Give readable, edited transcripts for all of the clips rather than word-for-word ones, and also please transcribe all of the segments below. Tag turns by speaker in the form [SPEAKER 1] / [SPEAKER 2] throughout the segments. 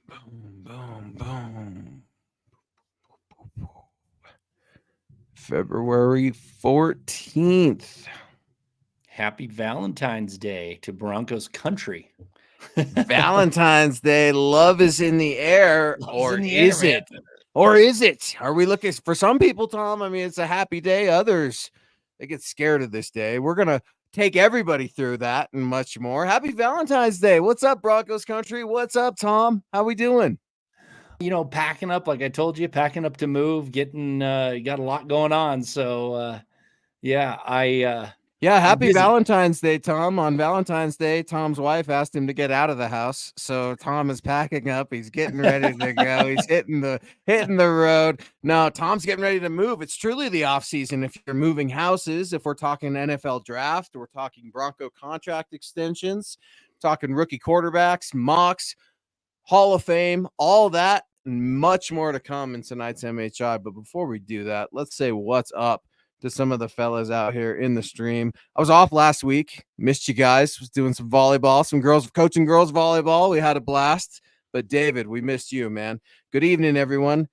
[SPEAKER 1] Boom, boom, boom. February 14th.
[SPEAKER 2] Happy Valentine's Day to Broncos country.
[SPEAKER 1] Valentine's Day. Love is in the air.
[SPEAKER 2] Love's
[SPEAKER 1] Or
[SPEAKER 2] in the air,
[SPEAKER 1] is
[SPEAKER 2] man.
[SPEAKER 1] it? Or is it? Are we looking for some people, Tom? I mean, it's a happy day. Others, they get scared of this day. We're going to take everybody through that and much more. Happy Valentine's Day. What's up, Broncos country? What's up, Tom? How we doing?
[SPEAKER 2] Packing up, like I told you, packing up to move, getting got a lot going on. So yeah,
[SPEAKER 1] Yeah,
[SPEAKER 2] I'm
[SPEAKER 1] happy
[SPEAKER 2] busy.
[SPEAKER 1] Valentine's Day, Tom. On Valentine's Day, Tom's wife asked him to get out of the house. So Tom is packing up. He's getting ready to go. He's hitting the road. No, Tom's getting ready to move. It's truly the off season if you're moving houses, if we're talking NFL draft, we're talking Bronco contract extensions, talking rookie quarterbacks, mocks, Hall of Fame, all that, and much more to come in tonight's MHI. But before we do that, let's say what's up to some of the fellas out here in the stream. I was off last week. Missed you guys. Was doing some volleyball, some girls coaching girls volleyball. We had a blast. But David, we missed you, man. Good evening, everyone.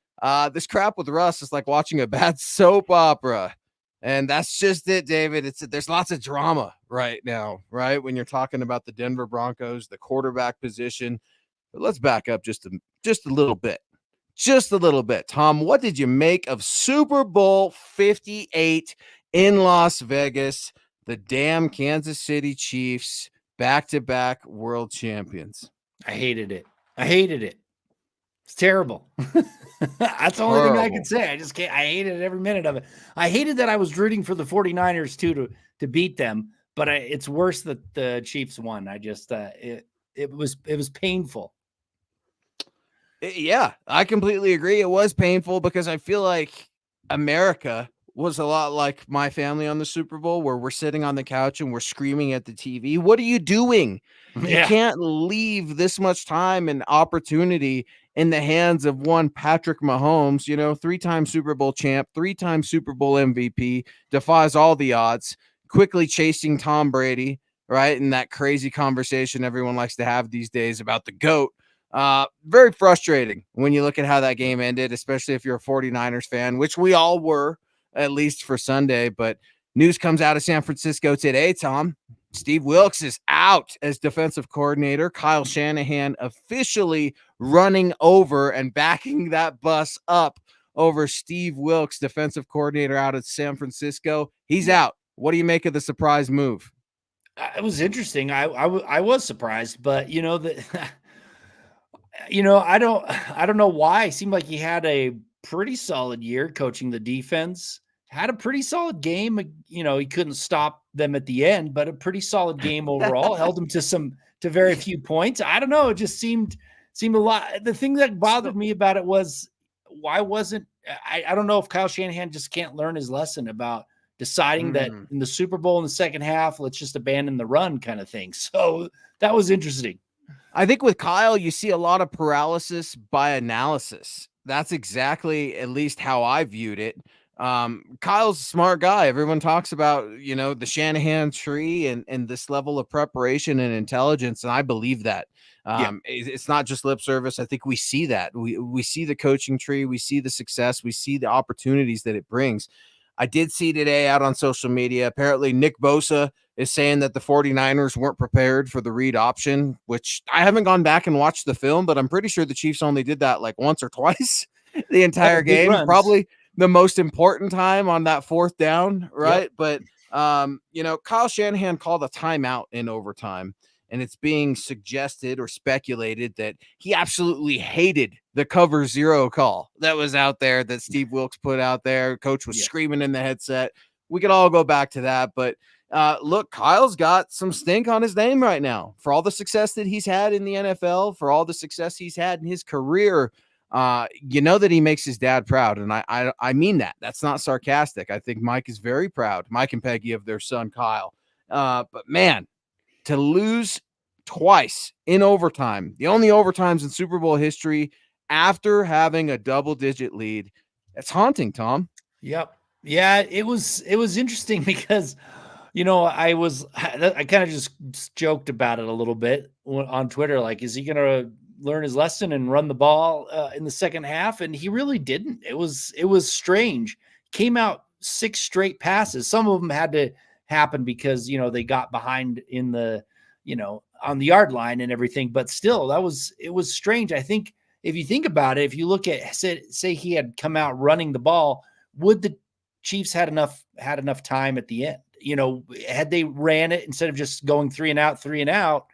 [SPEAKER 1] This crap with Russ is like watching a bad soap opera. And that's just it, David. There's lots of drama right now, right? When you're talking about the Denver Broncos, the quarterback position. But let's back up just a little bit. Just a little bit. Tom, what did you make of Super Bowl 58 in Las Vegas? The damn Kansas City Chiefs, back-to-back world champions.
[SPEAKER 2] I hated it. It's terrible. That's the only thing I can say. I just can't. I hated every minute of it. I hated that I was rooting for the 49ers too to beat them, but it's worse that the Chiefs won. I just it was painful.
[SPEAKER 1] Yeah, I completely agree. It was painful because I feel like America was a lot like my family on the Super Bowl, where we're sitting on the couch and we're screaming at the TV. What are you doing? You can't leave this much time and opportunity in the hands of one Patrick Mahomes, 3-time Super Bowl champ, 3-time Super Bowl MVP, defies all the odds, quickly chasing Tom Brady, right? And that crazy conversation everyone likes to have these days about the GOAT. Very frustrating when you look at how that game ended, especially if you're a 49ers fan, which we all were, at least for Sunday. But news comes out of San Francisco today, Tom. Steve Wilks is out as defensive coordinator. Kyle Shanahan officially running over and backing that bus up over Steve Wilks, defensive coordinator out of San Francisco. He's out. What do you make of the surprise move?
[SPEAKER 2] It was interesting. I was surprised, but I don't know why. It seemed like he had a pretty solid year coaching the defense. Had a pretty solid game. He couldn't stop them at the end, but a pretty solid game overall. Held them to very few points. I don't know. It just seemed a lot. The thing that bothered me about it was why wasn't I don't know if Kyle Shanahan just can't learn his lesson about deciding that in the Super Bowl in the second half, let's just abandon the run kind of thing. So that was interesting.
[SPEAKER 1] I think with Kyle, you see a lot of paralysis by analysis. That's exactly at least how I viewed it. Kyle's a smart guy. Everyone talks about, the Shanahan tree and this level of preparation and intelligence. And I believe that. It's not just lip service. I think we see that. We see the coaching tree. We see the success. We see the opportunities that it brings. I did see today out on social media, apparently Nick Bosa is saying that the 49ers weren't prepared for the read option, which I haven't gone back and watched the film, but I'm pretty sure the Chiefs only did that like once or twice the entire game.
[SPEAKER 2] Runs.
[SPEAKER 1] Probably the most important time on that fourth down, right? Yep. But, Kyle Shanahan called a timeout in overtime. And it's being suggested or speculated that he absolutely hated the cover zero call that was out there that Steve Wilks put out there. Coach was screaming in the headset. We could all go back to that. But look, Kyle's got some stink on his name right now for all the success that he's had in the NFL, for all the success he's had in his career. That he makes his dad proud. And I mean that. That's not sarcastic. I think Mike is very proud, Mike and Peggy, of their son, Kyle. But man, to lose twice in overtime, the only overtimes in Super Bowl history after having a double-digit lead, it's haunting, Tom.
[SPEAKER 2] Yep. Yeah, it was interesting because, I kind of just joked about it a little bit on Twitter. Like, is he going to learn his lesson and run the ball in the second half, and he really didn't. It was strange. Came out 6 straight passes. Some of them had to happen because they got behind in the on the yard line and everything, but still it was strange. I think if you think about it, if you look at say he had come out running the ball, would the Chiefs had enough time at the end? Had they ran it instead of just going 3 and out,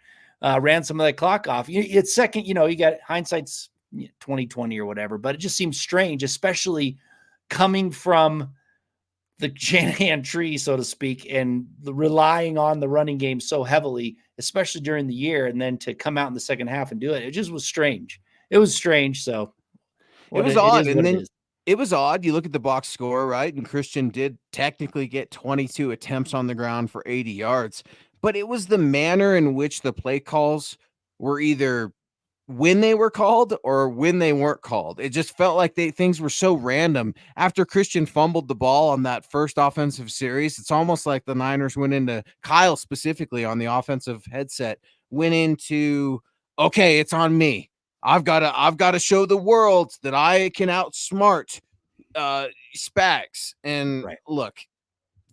[SPEAKER 2] ran some of that clock off. It's second, you got hindsight's 2020 or whatever, but it just seems strange, especially coming from the Shanahan tree, so to speak, and relying on the running game so heavily, especially during the year, and then to come out in the second half and do it. It just was strange. It was strange. So
[SPEAKER 1] it was odd. And then it was odd. You look at the box score, right? And Christian did technically get 22 attempts on the ground for 80 yards, but it was the manner in which the play calls were either when they were called or when they weren't called. It just felt like things were so random. After Christian fumbled the ball on that first offensive series, it's almost like the Niners went into Kyle specifically on the offensive headset, went into, okay, it's on me. I've got to show the world that I can outsmart Spags. And look,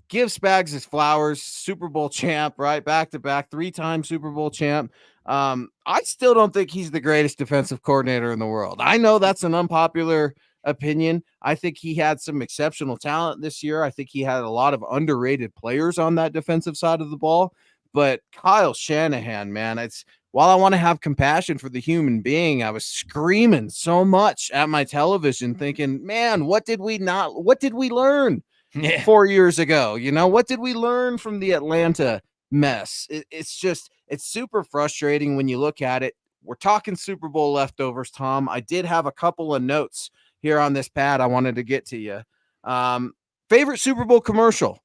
[SPEAKER 1] give Spags his flowers. Super Bowl champ, right? Back to back, 3-time Super Bowl champ. I still don't think he's the greatest defensive coordinator in the world. I know that's an unpopular opinion. I think he had some exceptional talent this year. I think he had a lot of underrated players on that defensive side of the ball. But Kyle Shanahan, man, while I want to have compassion for the human being, I was screaming so much at my television thinking, man, what did we learn 4 years ago? What did we learn from the Atlanta mess? It's super frustrating when you look at it. We're talking Super Bowl leftovers, Tom. I did have a couple of notes here on this pad I wanted to get to you. Favorite Super Bowl commercial?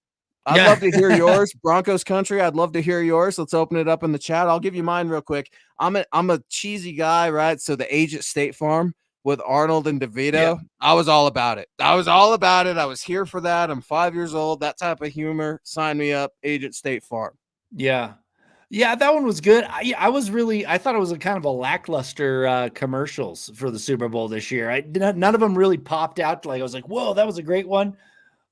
[SPEAKER 1] I'd love to hear yours. Broncos country, I'd love to hear yours. Let's open it up in the chat. I'll give you mine real quick. I'm a cheesy guy, right? So the age at State Farm with Arnold and DeVito, I was all about it. I was here for that. I'm 5 years old. That type of humor, sign me up. Agent State Farm.
[SPEAKER 2] Yeah, that one was good. I thought it was a kind of a lackluster commercials for the Super Bowl this year. None of them really popped out. I was like, whoa, that was a great one.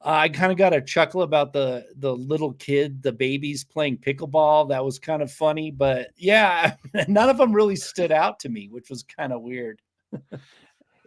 [SPEAKER 2] I kind of got a chuckle about the little kid, the babies playing pickleball. That was kind of funny, but yeah, none of them really stood out to me, which was kind of weird.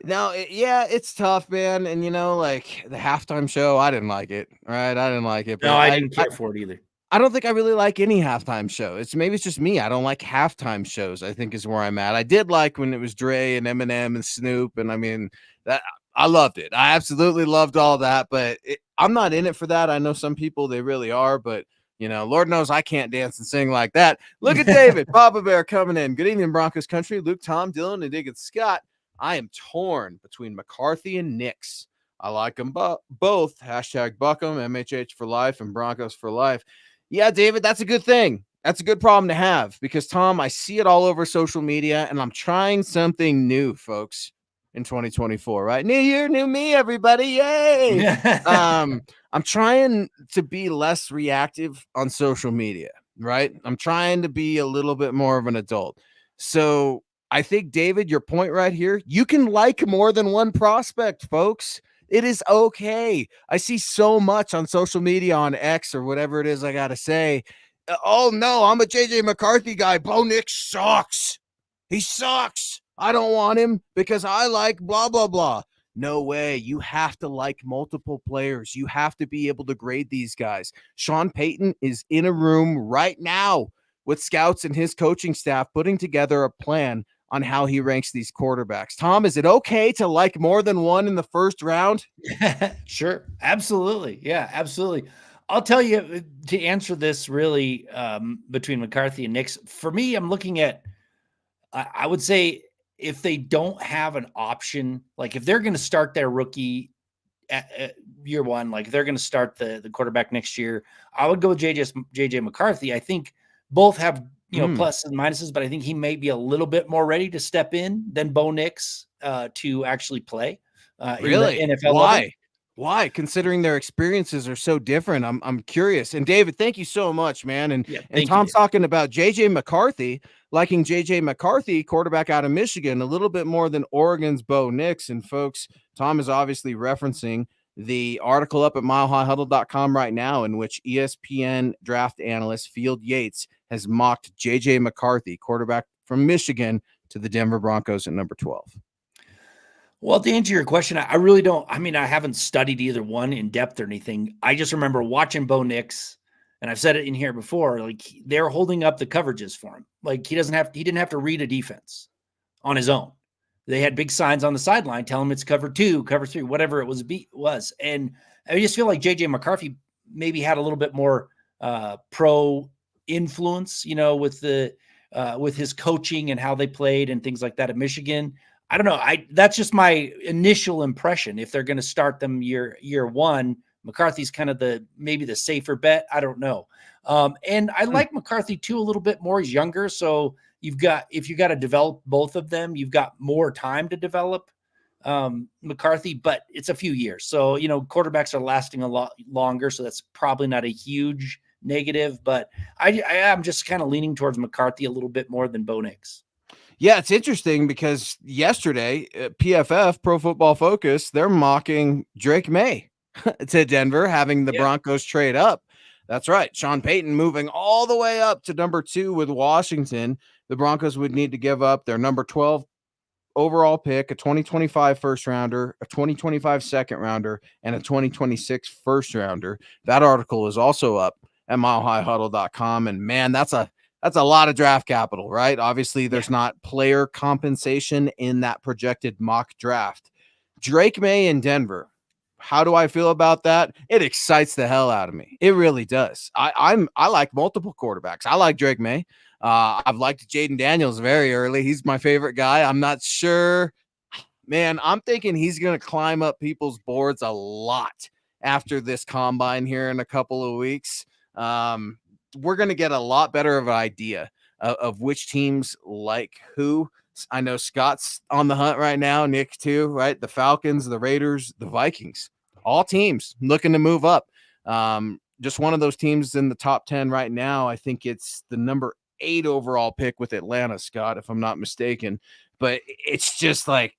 [SPEAKER 1] No, it's tough, man. And like the halftime show, I didn't like it. Right, I didn't like it.
[SPEAKER 2] But no, I didn't care for it either.
[SPEAKER 1] I don't think I really like any halftime show. Maybe it's just me. I don't like halftime shows, I think is where I'm at. I did like when it was Dre and Eminem and Snoop. And I mean, that I loved it. I absolutely loved all that, but I'm not in it for that. I know some people, they really are, but Lord knows I can't dance and sing like that. Look at David, Papa Bear coming in. Good evening, Broncos country. Luke, Tom, Dylan, and Diggins Scott. I am torn between McCarthy and Nix. I like them both. Hashtag Buckham, MHH for life, and Broncos for life. Yeah, David, that's a good thing. That's a good problem to have because, Tom, I see it all over social media, and I'm trying something new, folks, in 2024, right? New year, new me, everybody. Yay! I'm trying to be less reactive on social media, right? I'm trying to be a little bit more of an adult. So I think, David, your point right here, you can like more than one prospect, folks. It is okay. I see so much on social media, on X or whatever it is I got to say. Oh, no, I'm a JJ McCarthy guy. Bo Nix sucks. He sucks. I don't want him because I like blah, blah, blah. No way. You have to like multiple players. You have to be able to grade these guys. Sean Payton is in a room right now with scouts and his coaching staff putting together a plan on how he ranks these quarterbacks. Tom, is it okay to like more than one in the first round?
[SPEAKER 2] Sure. Absolutely. Yeah, absolutely. I'll tell you to answer this really between McCarthy and Nix. For me, I'm looking at, I would say if they don't have an option, like if they're going to start their rookie at year one, like they're going to start the quarterback next year, I would go with JJ McCarthy. I think both have pluses and minuses, but I think he may be a little bit more ready to step in than Bo Nix to actually play.
[SPEAKER 1] Really?
[SPEAKER 2] In the NFL
[SPEAKER 1] Why?
[SPEAKER 2] level.
[SPEAKER 1] Why? Considering their experiences are so different, I'm curious. And David, thank you so much, man. And Tom's talking about JJ McCarthy. liking JJ McCarthy, quarterback out of Michigan, a little bit more than Oregon's Bo Nix. And folks, Tom is obviously referencing the article up at milehighhuddle.com right now, in which ESPN draft analyst Field Yates has mocked JJ McCarthy, quarterback from Michigan, to the Denver Broncos at number 12.
[SPEAKER 2] Well, to answer your question, I really don't. I mean, I haven't studied either one in depth or anything. I just remember watching Bo Nix, and I've said it in here before, like they're holding up the coverages for him. Like he didn't have to read a defense on his own. They had big signs on the sideline telling him it's cover 2, cover 3, whatever it was. And I just feel like JJ McCarthy maybe had a little bit more pro influence, with his coaching and how they played and things like that at Michigan. I don't know. That's just my initial impression. If they're going to start them year one, McCarthy's kind of maybe the safer bet. I don't know. And I like McCarthy too a little bit more. He's younger, so if you got to develop both of them, you've got more time to develop McCarthy, but it's a few years. So, quarterbacks are lasting a lot longer, so that's probably not a huge negative, but I am just kind of leaning towards McCarthy a little bit more than Bo Nix.
[SPEAKER 1] Yeah, it's interesting because yesterday, PFF, Pro Football Focus, they're mocking Drake May to Denver, having the Broncos trade up. That's right. Sean Payton moving all the way up to number 2 with Washington. The Broncos would need to give up their number 12 overall pick, a 2025 first rounder, a 2025 second rounder, and a 2026 first rounder. That article is also up at milehighhuddle.com. And man, that's a lot of draft capital, right? Obviously, there's not player compensation in that projected mock draft. Drake May in Denver. How do I feel about that? It excites the hell out of me. It really does. I like multiple quarterbacks. I like Drake May. I've liked Jaden Daniels very early. He's my favorite guy. I'm not sure. Man, I'm thinking he's going to climb up people's boards a lot after this combine here in a couple of weeks. We're going to get a lot better of an idea of which teams like who. I know Scott's on the hunt right now, Nick too, right? The Falcons, the Raiders, the Vikings, all teams looking to move up. Just one of those teams in the top 10 right now. I think it's the number 8 overall pick with Atlanta, Scott, if I'm not mistaken. But it's just like,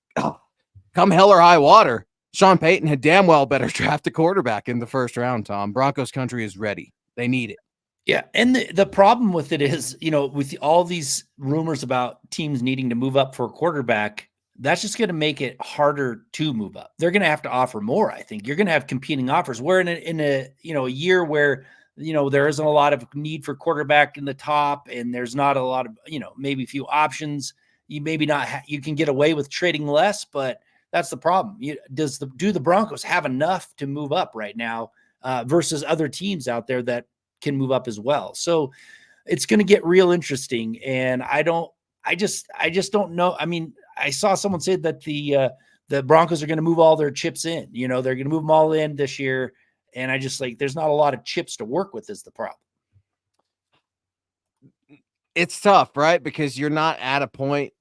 [SPEAKER 1] come hell or high water, Sean Payton had damn well better draft a quarterback in the first round, Tom. Broncos country is ready. They need it.
[SPEAKER 2] Yeah, and the problem with it is, with all these rumors about teams needing to move up for a quarterback, that's just going to make it harder to move up. They're going to have to offer more, I think. You're going to have competing offers. Where in a year where, there isn't a lot of need for quarterback in the top and there's not a lot of, maybe a few options, you maybe not you can get away with trading less, but that's the problem. Do the Broncos have enough to move up right now versus other teams out there that can move up as well? So it's going to get real interesting. And I just don't know. I mean, I saw someone say that the Broncos are going to move all their chips in, they're going to move them all in this year. And I just there's not a lot of chips to work with is the problem.
[SPEAKER 1] It's tough, right? Because you're not at a point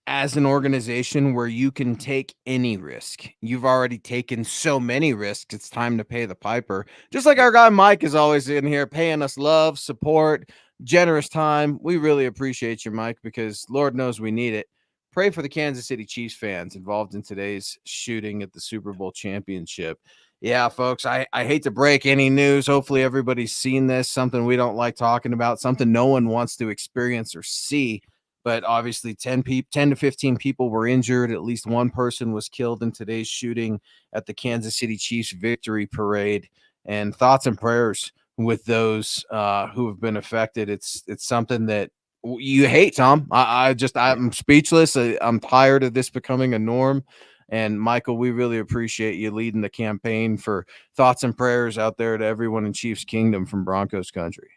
[SPEAKER 1] as an organization where you can take any risk. You've already taken so many risks. It's time to pay the piper. Just like our guy Mike is always in here paying us love, support, generous time. We really appreciate you, Mike, because Lord knows we need it. Pray for the Kansas City Chiefs fans involved in today's shooting at the Super Bowl championship. Yeah, folks, I hate to break any news. Hopefully everybody's seen this, something we don't like talking about, something no one wants to experience or see. But obviously 10 to 15 people were injured. At least one person was killed in today's shooting at the Kansas City Chiefs victory parade. And thoughts and prayers with those who have been affected. It's something that you hate, Tom. I'm speechless. I'm tired of this becoming a norm. And Michael, we really appreciate you leading the campaign for thoughts and prayers out there to everyone in Chiefs Kingdom from Broncos country.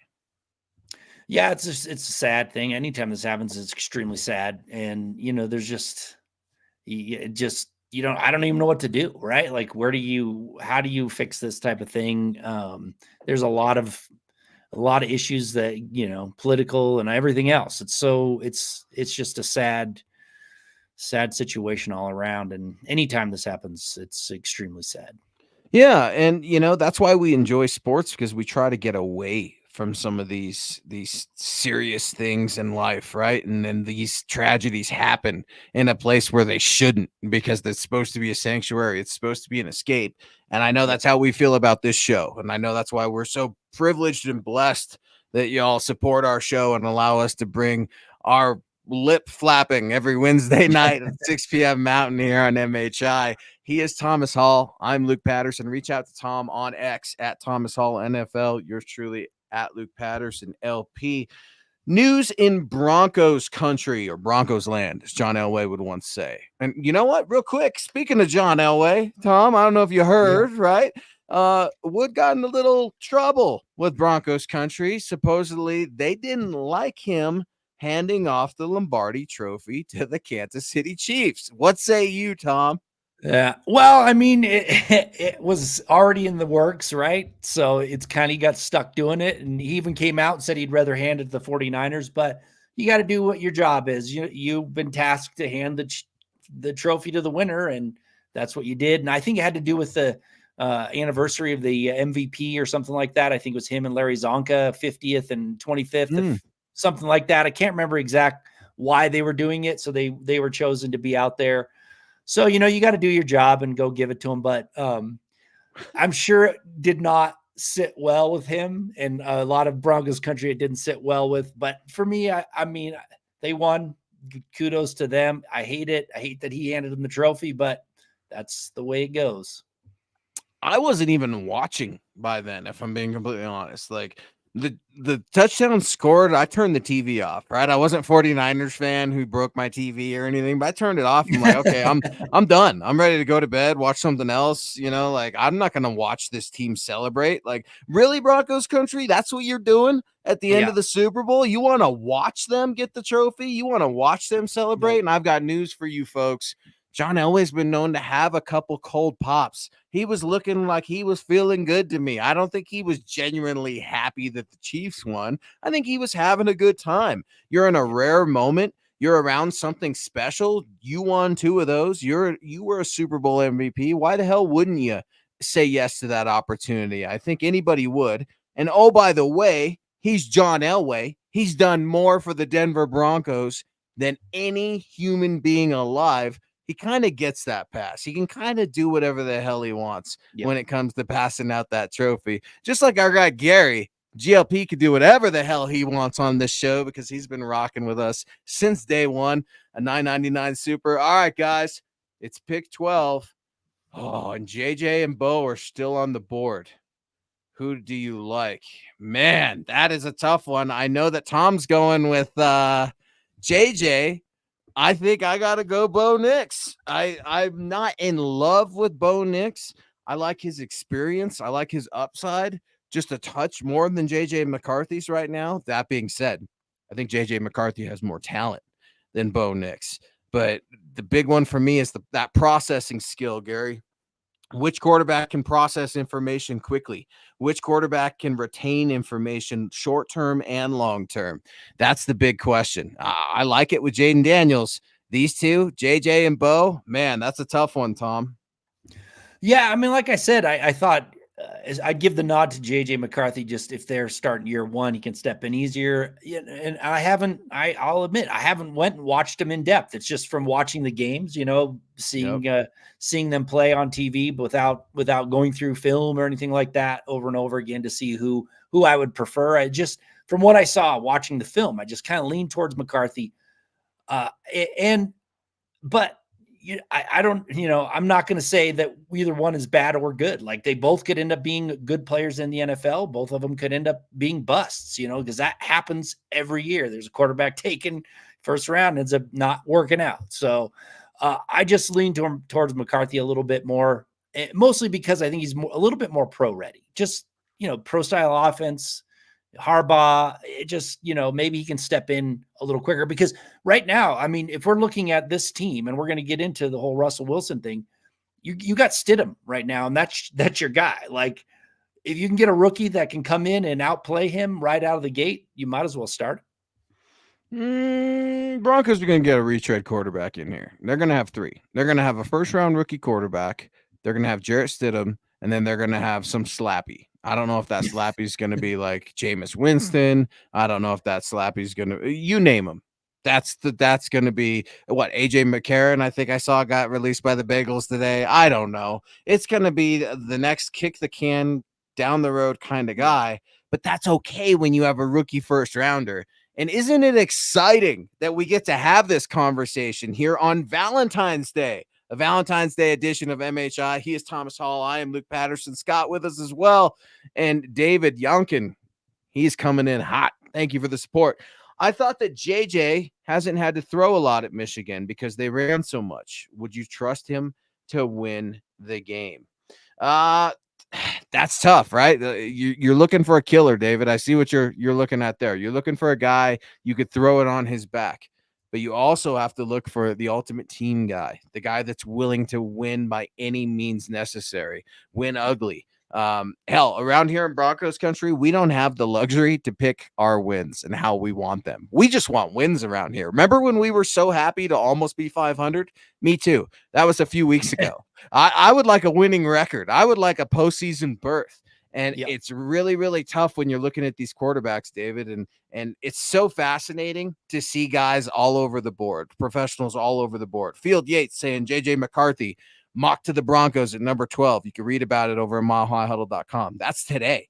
[SPEAKER 2] Yeah, it's a sad thing. Anytime this happens, it's extremely sad. And, there's I don't even know what to do, right? Like, how do you fix this type of thing? There's a lot of issues that, political and everything else. It's just a sad situation all around. And anytime this happens, it's extremely sad.
[SPEAKER 1] Yeah. And, that's why we enjoy sports, because we try to get away from some of these serious things in life, right? And then these tragedies happen in a place where they shouldn't, because it's supposed to be a sanctuary. It's supposed to be an escape. And I know
[SPEAKER 2] Yep.
[SPEAKER 1] that's how we feel about this show. And I know that's why we're so privileged and blessed that y'all support our show and allow us to bring our lip flapping every Wednesday night at 6 p.m. Mountain here on MHI. He is Thomas Hall. I'm Luke Patterson. Reach out to Tom on X at Thomas Hall NFL. Yours truly at Luke Patterson LP. News in Broncos country, or Broncos land, as John Elway would once say. And you know what? Real quick, speaking of John Elway, Tom, I don't know if you heard, right? Wood got in a little trouble with Broncos country. Supposedly, they didn't like him handing off the Lombardi trophy to the Kansas City Chiefs. What say you, Tom?
[SPEAKER 2] Yeah. Well, I mean, it was already in the works, right? So it's kind of got stuck doing it. And he even came out and said he'd rather hand it to the 49ers, but you got to do what your job is. You've been tasked to hand the trophy to the winner, and that's what you did. And I think it had to do with the anniversary of the MVP or something like that. I think it was him and Larry Zonka, 50th and 25th, something like that. I can't remember exact why they were doing it. So they were chosen to be out there. So, you got to do your job and go give it to him. But I'm sure it did not sit well with him, and a lot of Broncos country it didn't sit well with. But for me, I mean, they won. Kudos to them. I hate it. I hate that he handed them the trophy, but that's the way it goes.
[SPEAKER 1] I wasn't even watching by then, if I'm being completely honest. Like, the touchdown scored, I turned the TV off, right? I wasn't 49ers fan who broke my TV or anything, but I turned it off. I'm like, okay, I'm done. I'm ready to go to bed, watch something else. Like, I'm not going to watch this team celebrate. Like, really, Broncos country? That's what you're doing at the end of the Super Bowl? You want to watch them get the trophy? You want to watch them celebrate? Nope. And I've got news for you folks. John Elway's been known to have a couple cold pops. He was looking like he was feeling good to me. I don't think he was genuinely happy that the Chiefs won. I think he was having a good time. You're in a rare moment. You're around something special. You won 2 of those. You were a Super Bowl MVP. Why the hell wouldn't you say yes to that opportunity? I think anybody would. And oh, by the way, he's John Elway. He's done more for the Denver Broncos than any human being alive. He kind of gets that pass. He can kind of do whatever the hell he wants when it comes to passing out that trophy. Just like our guy Gary, GLP could do whatever the hell he wants on this show because he's been rocking with us since day one, a $9.99 super. All right, guys, it's pick 12. Oh, and JJ and Bo are still on the board. Who do you like? Man, that is a tough one. I know that Tom's going with JJ. I think I got to go Bo Nix. I'm not in love with Bo Nix. I like his experience. I like his upside just a touch more than JJ McCarthy's right now. That being said, I think JJ McCarthy has more talent than Bo Nix. But the big one for me is that processing skill, Gary. Which quarterback can process information quickly? Which quarterback can retain information short-term and long-term? That's the big question. I like it with Jaden Daniels. These two, JJ and Bo, man, that's a tough one, Tom.
[SPEAKER 2] Yeah, I mean, like I said, I thought I'd give the nod to JJ McCarthy. Just if they're starting year one, he can step in easier. And I'll admit, I haven't went and watched him in depth. It's just from watching the games, seeing them play on TV without going through film or anything like that over and over again to see who I would prefer. I just, from what I saw watching the film, I just kind of leaned towards McCarthy. But I don't, I'm not going to say that either one is bad or good. Like, they both could end up being good players in the NFL. Both of them could end up being busts, because that happens every year. There's a quarterback taken first round, ends up not working out. So I just lean towards McCarthy a little bit more, mostly because I think he's a little bit more pro ready. Just, pro style offense. Harbaugh, it just, maybe he can step in a little quicker, because right now, I mean, if we're looking at this team and we're going to get into the whole Russell Wilson thing, you got Stidham right now, and that's your guy. Like, if you can get a rookie that can come in and outplay him right out of the gate, you might as well start.
[SPEAKER 1] Broncos are going to get a retread quarterback in here. They're going to have 3. They're going to have a first-round rookie quarterback. They're going to have Jarrett Stidham, and then they're going to have some slappy. I don't know if that Slappy's going to be like Jameis Winston. I don't know if that Slappy's going to, you name him. That's going to be what AJ McCarron, I think I saw, got released by the Bengals today. I don't know. It's going to be the next kick the can down the road kind of guy, but that's okay when you have a rookie first rounder. And isn't it exciting that we get to have this conversation here on Valentine's Day? A Valentine's Day edition of MHI. He is Thomas Hall. I am Luke Patterson. Scott with us as well. And David Youngkin. He's coming in hot. Thank you for the support. I thought that JJ hasn't had to throw a lot at Michigan because they ran so much. Would you trust him to win the game? That's tough, right? You're looking for a killer, David. I see what you're looking at there. You're looking for a guy you could throw it on his back. But you also have to look for the ultimate team guy, the guy that's willing to win by any means necessary, win ugly. Hell, around here in Broncos country, we don't have the luxury to pick our wins and how we want them. We just want wins around here. Remember when we were so happy to almost be 500? Me too. That was a few weeks ago. I would like a winning record. I would like a postseason berth. And it's really, really tough when you're looking at these quarterbacks, David. And it's so fascinating to see guys all over the board, professionals all over the board. Field Yates saying JJ McCarthy mocked to the Broncos at number 12. You can read about it over at milehighhuddle.com. That's today.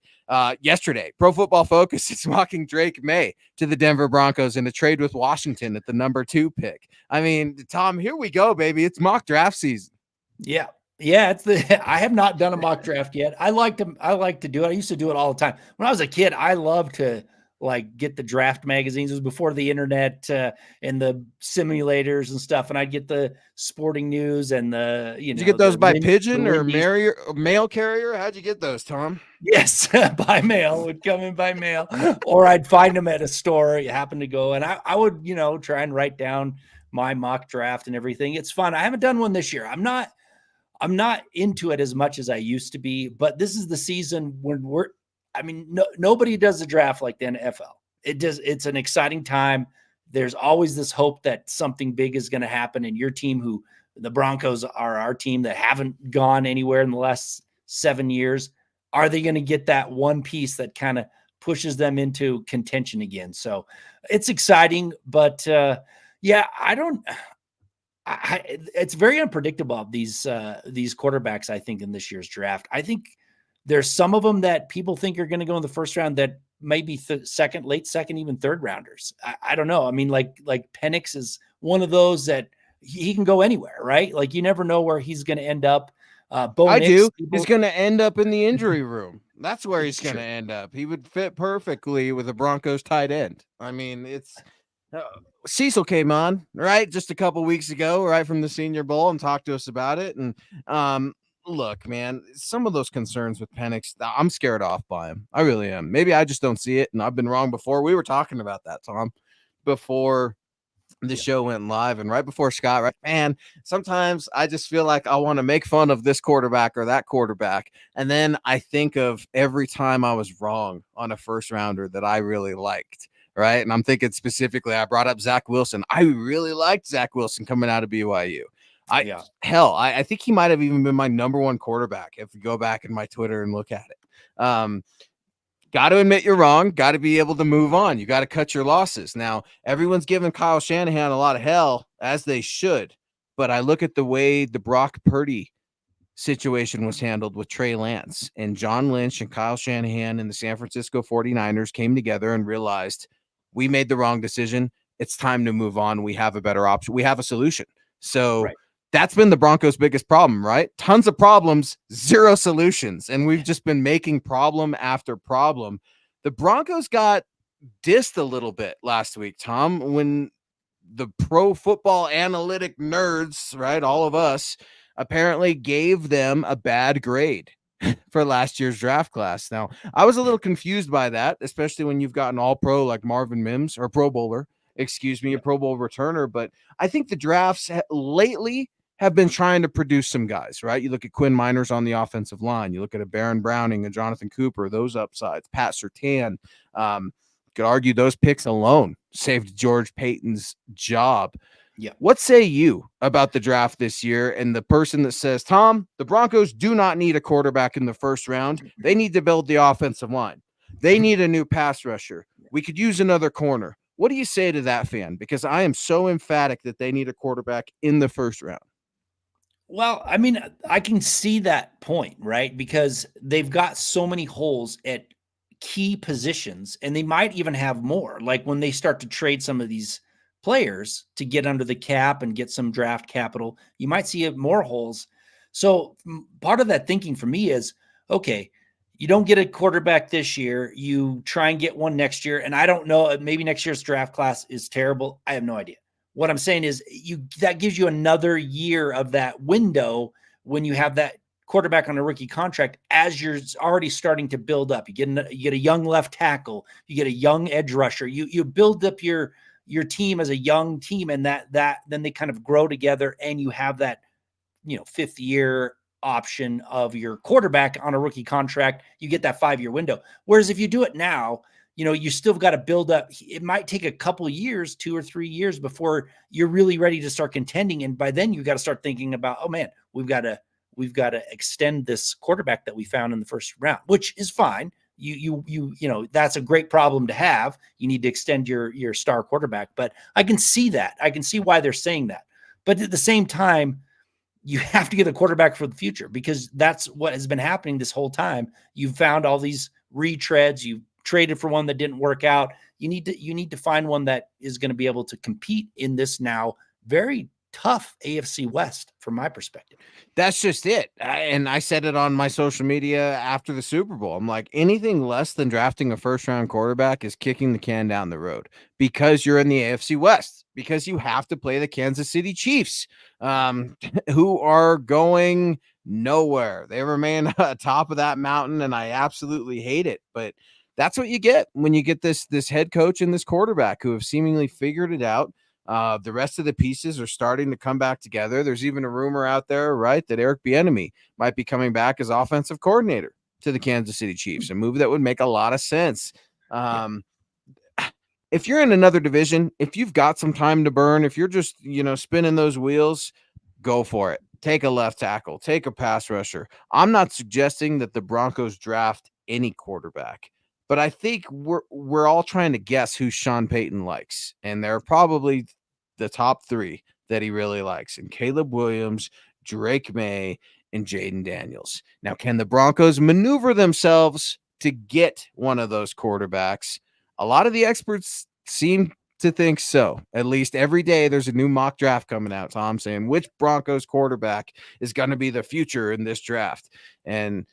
[SPEAKER 1] Yesterday, Pro Football Focus is mocking Drake May to the Denver Broncos in a trade with Washington at the number 2 pick. I mean, Tom, here we go, baby. It's mock draft season.
[SPEAKER 2] Yeah. I have not done a mock draft yet. I like to do it. I used to do it all the time. When I was a kid, I loved to get the draft magazines. It was before the internet and the simulators and stuff. And I'd get the Sporting News and Did
[SPEAKER 1] you get those by pigeon or mail carrier? How'd you get those, Tom?
[SPEAKER 2] Yes, by mail. Would come in by mail, or I'd find them at a store. You happen to go, and I would try and write down my mock draft and everything. It's fun. I haven't done one this year. I'm not into it as much as I used to be, but this is the season when nobody does the draft like the NFL. It's an exciting time. There's always this hope that something big is going to happen. And your team, the Broncos are our team that haven't gone anywhere in the last 7 years. Are they going to get that one piece that kind of pushes them into contention again? So it's exciting, but it's very unpredictable, these quarterbacks, I think, in this year's draft. I think there's some of them that people think are going to go in the first round that may be second, late second, even third rounders. I don't know. I mean, like Penix is one of those that he can go anywhere, right? Like you never know where he's going to end up.
[SPEAKER 1] He's going to end up in the injury room. That's where he's going to end up. He would fit perfectly with a Broncos tight end. I mean, it's Cecil came on, right, just a couple weeks ago, right from the Senior Bowl, and talked to us about it. And look, man, some of those concerns with Penix, I'm scared off by him. I really am. Maybe I just don't see it, and I've been wrong before. We were talking about that, Tom, before the show went live and right before Scott, right? Man, sometimes I just feel like I want to make fun of this quarterback or that quarterback. And then I think of every time I was wrong on a first rounder that I really liked. Right. And I'm thinking specifically, I brought up Zach Wilson. I really liked Zach Wilson coming out of BYU. I think he might have even been my number 1 quarterback if you go back in my Twitter and look at it. Got to admit you're wrong. Got to be able to move on. You got to cut your losses. Now, everyone's giving Kyle Shanahan a lot of hell, as they should. But I look at the way the Brock Purdy situation was handled with Trey Lance, and John Lynch and Kyle Shanahan and the San Francisco 49ers came together and realized we made the wrong decision. It's time to move on. We have a better option. We have a solution. So that's been the Broncos' biggest problem, right? Tons of problems, zero solutions. And we've just been making problem after problem. The Broncos got dissed a little bit last week, Tom, when the pro football analytic nerds, right, all of us, apparently gave them a bad grade for last year's draft class. Now, I was a little confused by that, especially when you've got an all-pro like Marvin Mims, or Pro Bowler, a Pro Bowl returner. But I think the drafts lately have been trying to produce some guys, right? You look at Quinn Miners on the offensive line. You look at a Baron Browning, a Jonathan Cooper, those upsides, Pat Surtain. Could argue those picks alone saved George Payton's job.
[SPEAKER 2] Yeah.
[SPEAKER 1] What say you about the draft this year and the person that says, Tom, the Broncos do not need a quarterback in the first round. They need to build the offensive line. They need a new pass rusher. We could use another corner. What do you say to that fan? Because I am so emphatic that they need a quarterback in the first round.
[SPEAKER 2] Well, I mean, I can see that point, right? Because they've got so many holes at key positions, and they might even have more. Like when they start to trade some of these players to get under the cap and get some draft capital, you might see more holes. So part of that thinking for me is, okay, you don't get a quarterback this year, you try and get one next year. And I don't know, maybe next year's draft class is terrible. I have no idea. What I'm saying is that gives you another year of that window when you have that quarterback on a rookie contract as you're already starting to build up. You get a young left tackle, you get a young edge rusher. You build up your team as a young team, and that then they kind of grow together, and you have that fifth year option of your quarterback on a rookie contract. You get that 5-year window. Whereas if you do it now, you still got to build up. It might take a couple years, 2 or 3 years before you're really ready to start contending. And by then you got to start thinking about, oh man, we've got to extend this quarterback that we found in the first round, which is fine. That's a great problem to have. You need to extend your star quarterback, but I can see that. I can see why they're saying that. But at the same time, you have to get a quarterback for the future, because that's what has been happening this whole time. You've found all these retreads. You traded for one that didn't work out. You need to find one that is going to be able to compete in this now very tough AFC West from my perspective.
[SPEAKER 1] That's just it. And I said it on my social media after the Super Bowl. I'm like, anything less than drafting a first round quarterback is kicking the can down the road, because you're in the AFC West, because you have to play the Kansas City Chiefs, who are going nowhere. They remain atop of that mountain, and I absolutely hate it. But that's what you get when you get this head coach and this quarterback who have seemingly figured it out. The rest of the pieces are starting to come back together. There's even a rumor out there, right, that Eric Bieniemy might be coming back as offensive coordinator to the Kansas City Chiefs, a move that would make a lot of sense. If you're in another division, if you've got some time to burn, if you're just, spinning those wheels, go for it. Take a left tackle, take a pass rusher. I'm not suggesting that the Broncos draft any quarterback, but I think we're all trying to guess who Sean Payton likes, and there are probably the top 3 that he really likes, and Caleb Williams, Drake May, and Jaden Daniels. Now, can the Broncos maneuver themselves to get one of those quarterbacks? A lot of the experts seem to think so. At least every day there's a new mock draft coming out, Tom, saying which Broncos quarterback is going to be the future in this draft. And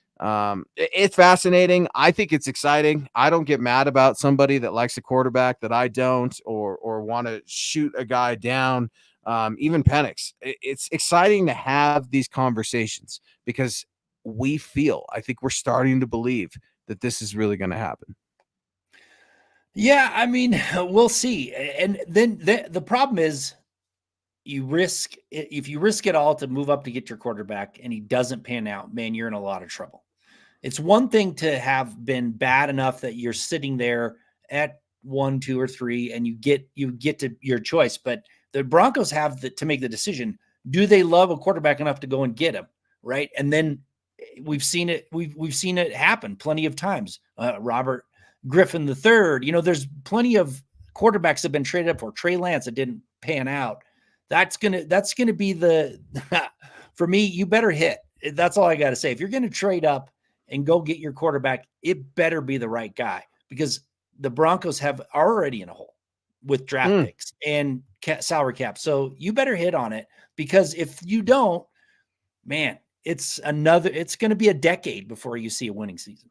[SPEAKER 1] it's fascinating. I think it's exciting. I don't get mad about somebody that likes a quarterback that I don't, or want to shoot a guy down. Even Penix. It's exciting to have these conversations, because I think we're starting to believe that this is really going to happen.
[SPEAKER 2] Yeah, I mean, we'll see. And then the problem is, if you risk it all to move up to get your quarterback and he doesn't pan out, man, you're in a lot of trouble. It's one thing to have been bad enough that you're sitting there at 1, 2, or 3, and you get to your choice. But the Broncos have to make the decision. Do they love a quarterback enough to go and get him? Right. And then we've seen it. We've seen it happen plenty of times. Robert Griffin III, there's plenty of quarterbacks that have been traded up for. Trey Lance that didn't pan out. That's gonna be the for me. You better hit. That's all I got to say. If you're going to trade up and go get your quarterback, it better be the right guy, because the Broncos are already in a hole with draft picks and salary cap. So you better hit on it, because if you don't, man, it's going to be a decade before you see a winning season.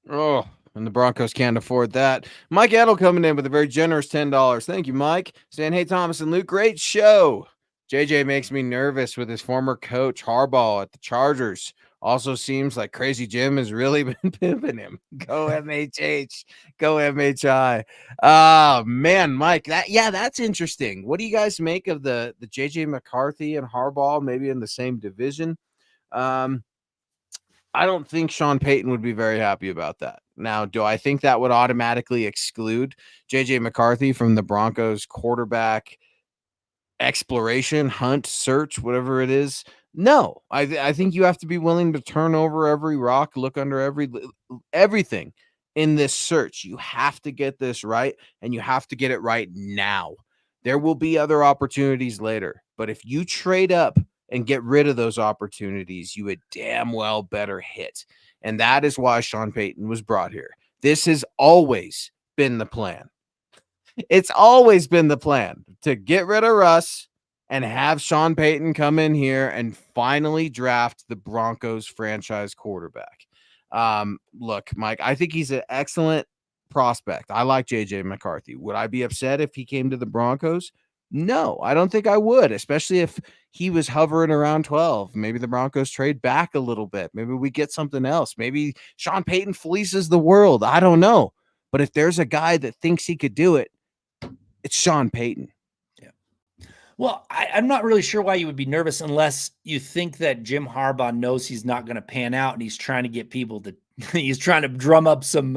[SPEAKER 1] Oh, and the Broncos can't afford that. Mike Edel coming in with a very generous $10. Thank you, Mike. Saying, hey, Thomas and Luke, great show. JJ makes me nervous with his former coach Harbaugh at the Chargers. Also seems like Crazy Jim has really been pimping him. Go MHH. Go MHI. Oh, man, Mike. That's interesting. What do you guys make of the JJ McCarthy and Harbaugh maybe in the same division? I don't think Sean Payton would be very happy about that. Now, do I think that would automatically exclude JJ McCarthy from the Broncos quarterback exploration, hunt, search, whatever it is. No, I think you have to be willing to turn over every rock, look under everything in this search. You have to get this right, and you have to get it right now. There will be other opportunities later, but if you trade up and get rid of those opportunities, you had damn well better hit. And that is why Sean Payton was brought here. This has always been the plan. It's always been the plan to get rid of Russ and have Sean Payton come in here and finally draft the Broncos franchise quarterback. Look, Mike, I think he's an excellent prospect. I like JJ McCarthy. Would I be upset if he came to the Broncos? No, I don't think I would, especially if he was hovering around 12. Maybe the Broncos trade back a little bit. Maybe we get something else. Maybe Sean Payton fleeces the world. I don't know. But if there's a guy that thinks he could do it, it's Sean Payton.
[SPEAKER 2] Yeah. Well, I'm not really sure why you would be nervous unless you think that Jim Harbaugh knows he's not going to pan out and he's trying to get people to he's trying to drum up some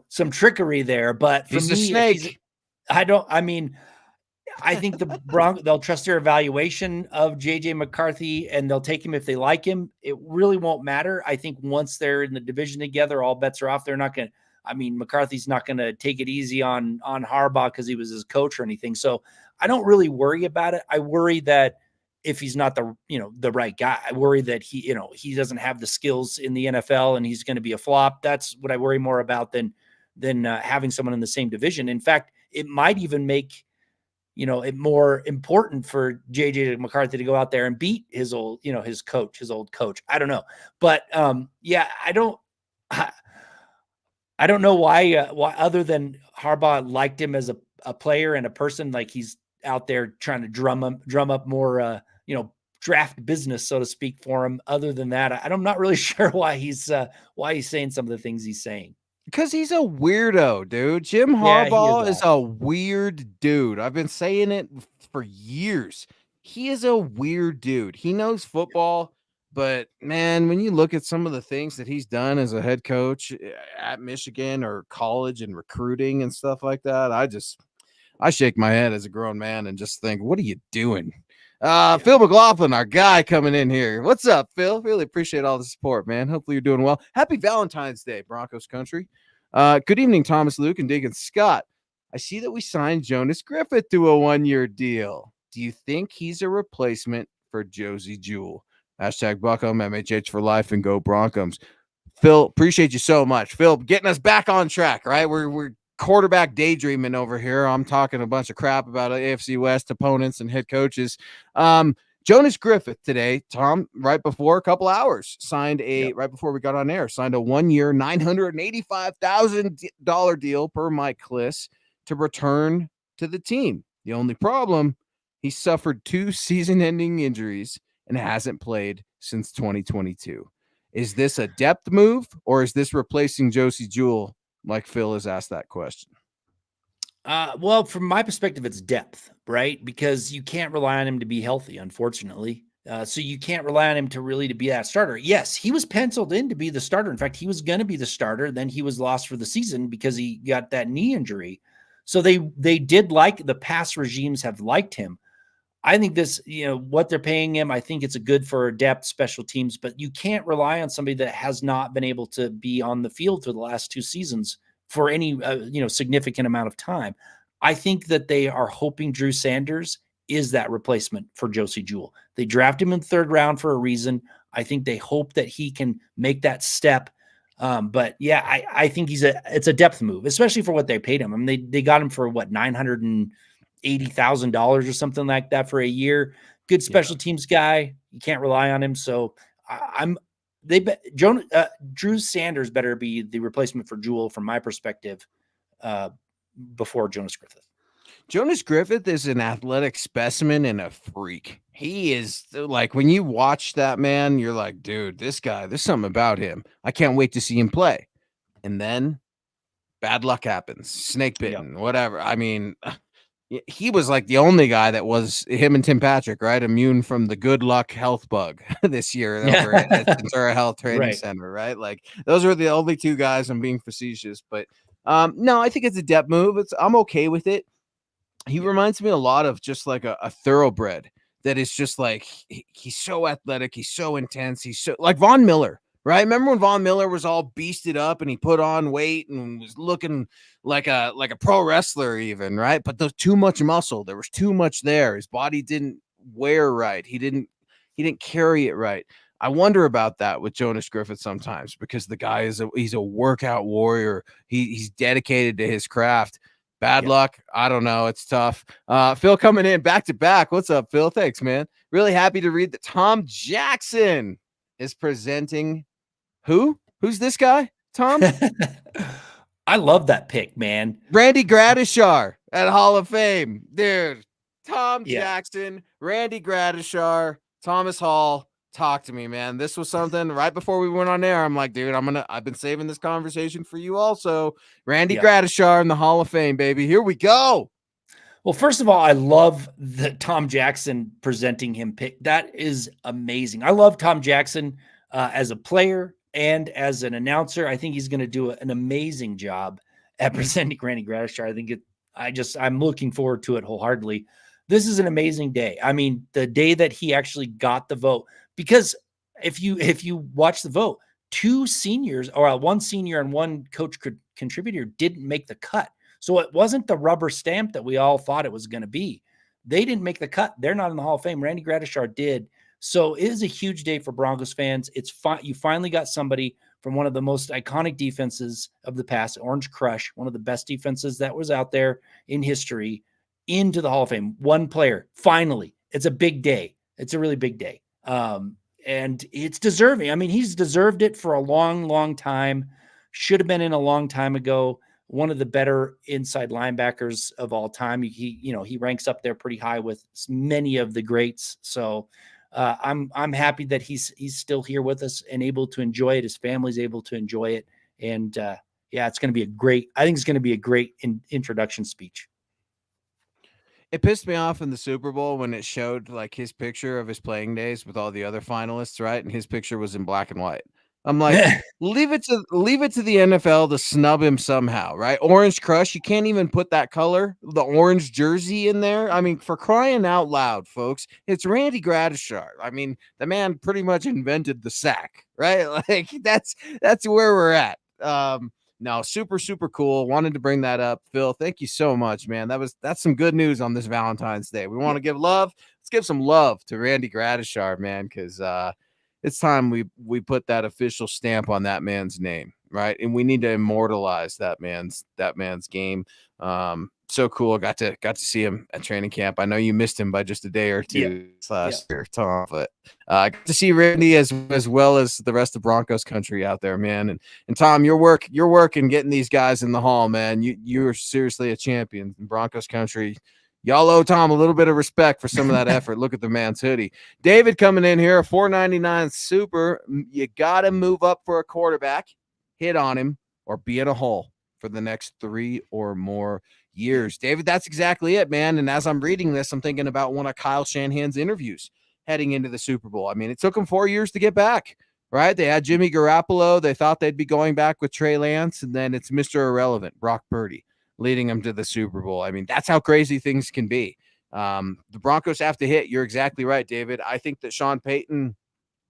[SPEAKER 2] some trickery there. But for
[SPEAKER 1] He's
[SPEAKER 2] me,
[SPEAKER 1] a snake.
[SPEAKER 2] I think the Broncos, they'll trust their evaluation of JJ McCarthy and they'll take him if they like him. It really won't matter. I think once they're in the division together, all bets are off. They're not going to, McCarthy's not going to take it easy on Harbaugh because he was his coach or anything. So I don't really worry about it. I worry that if he's not the right guy, I worry that he doesn't have the skills in the NFL and he's going to be a flop. That's what I worry more about than having someone in the same division. In fact, it might even make it more important for JJ McCarthy to go out there and beat his old coach. I don't know. But I don't know why other than Harbaugh liked him as a player and a person, like he's out there trying to drum up more, draft business, so to speak, for him. Other than that, I'm not really sure why he's saying some of the things he's saying.
[SPEAKER 1] Because he's a weirdo, dude. Jim Harbaugh is a weird dude. I've been saying it for years. He is a weird dude. He knows football, but man, when you look at some of the things that he's done as a head coach at Michigan or college and recruiting and stuff like that, I shake my head as a grown man and just think, what are you doing? Phil McLaughlin, our guy coming in here. What's up, Phil? Really appreciate all the support, man. Hopefully you're doing well. Happy Valentine's Day, Broncos country. Good evening, Thomas, Luke, and Deacon Scott. I see that we signed Jonas Griffith to a 1-year deal. Do you think he's a replacement for Josie Jewell? Hashtag Buckham, MHH for life, and go Broncos. Phil, appreciate you so much. Phil, getting us back on track, right? We're quarterback daydreaming over here. I'm talking a bunch of crap about AFC West opponents and head coaches. Jonas Griffith today, Tom, right before a couple hours, right before we got on air, signed a 1-year, $985,000 deal per Mike Kliss to return to the team. The only problem, he suffered 2 season-ending injuries and hasn't played since 2022. Is this a depth move or is this replacing Josie Jewell? Like Phil has asked that question.
[SPEAKER 2] Well, from my perspective, it's depth, right? Because you can't rely on him to be healthy, unfortunately. So you can't rely on him to be that starter. Yes, he was penciled in to be the starter. In fact, he was going to be the starter. Then he was lost for the season because he got that knee injury. So they did like the past regimes have liked him. I think this, what they're paying him, I think it's a good for depth special teams, but you can't rely on somebody that has not been able to be on the field for the last 2 seasons for any, significant amount of time. I think that they are hoping Drew Sanders is that replacement for Josie Jewell. They drafted him in the 3rd round for a reason. I think they hope that he can make that step. But yeah, I think it's a depth move, especially for what they paid him. I mean, they got him for what, $980,000 or something like that for a year. Good special teams guy. You can't rely on him. So Drew Sanders better be the replacement for Jewell from my perspective, before Jonas Griffith.
[SPEAKER 1] Jonas Griffith is an athletic specimen and a freak. He is like, when you watch that man, you're like, dude, this guy, there's something about him. I can't wait to see him play. And then bad luck happens, snake bitten, whatever. I mean, he was like the only guy that was, him and Tim Patrick, right, immune from the good luck health bug this year over at Ventura Health Training Center, right? Like those were the only 2 guys. I'm being facetious, but no, I think it's a depth move. I'm okay with it. he
[SPEAKER 2] Yeah.
[SPEAKER 1] reminds me a lot of just like a thoroughbred that is just like he's so athletic, he's so intense, he's so like Von Miller, right? Remember when Von Miller was all beasted up and he put on weight and was looking like a pro wrestler even, right? But there's too much muscle. There was too much there. His body didn't wear right. He didn't carry it right. I wonder about that with Jonas Griffith sometimes because the guy he's a workout warrior. He's dedicated to his craft. Bad
[SPEAKER 2] Yeah.
[SPEAKER 1] luck. I don't know. It's tough. Phil coming in back to back. What's up, Phil? Thanks, man. Really happy to read that Tom Jackson is presenting who? Who's this guy? Tom?
[SPEAKER 2] I love that pick, man.
[SPEAKER 1] Randy Gradishar at Hall of Fame. Dude, Tom
[SPEAKER 2] Yeah.
[SPEAKER 1] Jackson, Randy Gradishar, Thomas Hall. Talk to me, man. This was something right before we went on air. I'm like, dude, I've been saving this conversation for you also. Randy
[SPEAKER 2] Yeah.
[SPEAKER 1] Gradishar in the Hall of Fame, baby. Here we go.
[SPEAKER 2] Well, first of all, I love the Tom Jackson presenting him pick. That is amazing. I love Tom Jackson as a player and as an announcer. I think he's going to do an amazing job at presenting Randy Gradishar. I'm looking forward to it wholeheartedly. This is an amazing day. I mean, the day that he actually got the vote, because if you watch the vote, two seniors or one senior and one coach contributor didn't make the cut. So it wasn't the rubber stamp that we all thought it was going to be. They didn't make the cut. They're not in the Hall of Fame. Randy Gradishar did. So it is a huge day for Broncos fans. It's fine. You finally got somebody from one of the most iconic defenses of the past, Orange Crush, one of the best defenses that was out there in history, into the Hall of Fame. One player, finally. It's a big day. It's a really big day. And it's deserving. I mean, he's deserved it for a long, long time. Should have been in a long time ago. One of the better inside linebackers of all time. He ranks up there pretty high with many of the greats. So I'm happy that he's still here with us and able to enjoy it. His family's able to enjoy it. And it's going to be I think it's going to be a great introduction speech.
[SPEAKER 1] It pissed me off in the Super Bowl when it showed like his picture of his playing days with all the other finalists, right? And his picture was in black and white. I'm like, leave it to the NFL to snub him somehow, right? Orange Crush, you can't even put that color, the orange jersey in there. I mean, for crying out loud, folks, it's Randy Gradishar. I mean, the man pretty much invented the sack, right? Like that's where we're at. No, super, super cool. Wanted to bring that up. Phil, thank you so much, man. That's some good news on this Valentine's Day. We want to give love. Let's give some love to Randy Gradishar, man, because it's time we put that official stamp on that man's name, right? And we need to immortalize that man's game. So cool. Got to see him at training camp. I know you missed him by just a day or two last year, Tom, but got to see Randy as well as the rest of Broncos country out there, man. And Tom, your work in getting these guys in the hall, man. You're seriously a champion in Broncos country. Y'all owe Tom a little bit of respect for some of that effort. Look at the man's hoodie. David coming in here, a $4.99 super. You got to move up for a quarterback, hit on him, or be in a hole for the next 3 or more years. David, that's exactly it, man. And as I'm reading this, I'm thinking about one of Kyle Shanahan's interviews heading into the Super Bowl. I mean, it took him 4 years to get back, right? They had Jimmy Garoppolo. They thought they'd be going back with Trey Lance, and then it's Mr. Irrelevant, Brock Purdy, leading them to the Super Bowl. I mean, that's how crazy things can be. The Broncos have to hit. You're exactly right, David. I think that Sean Payton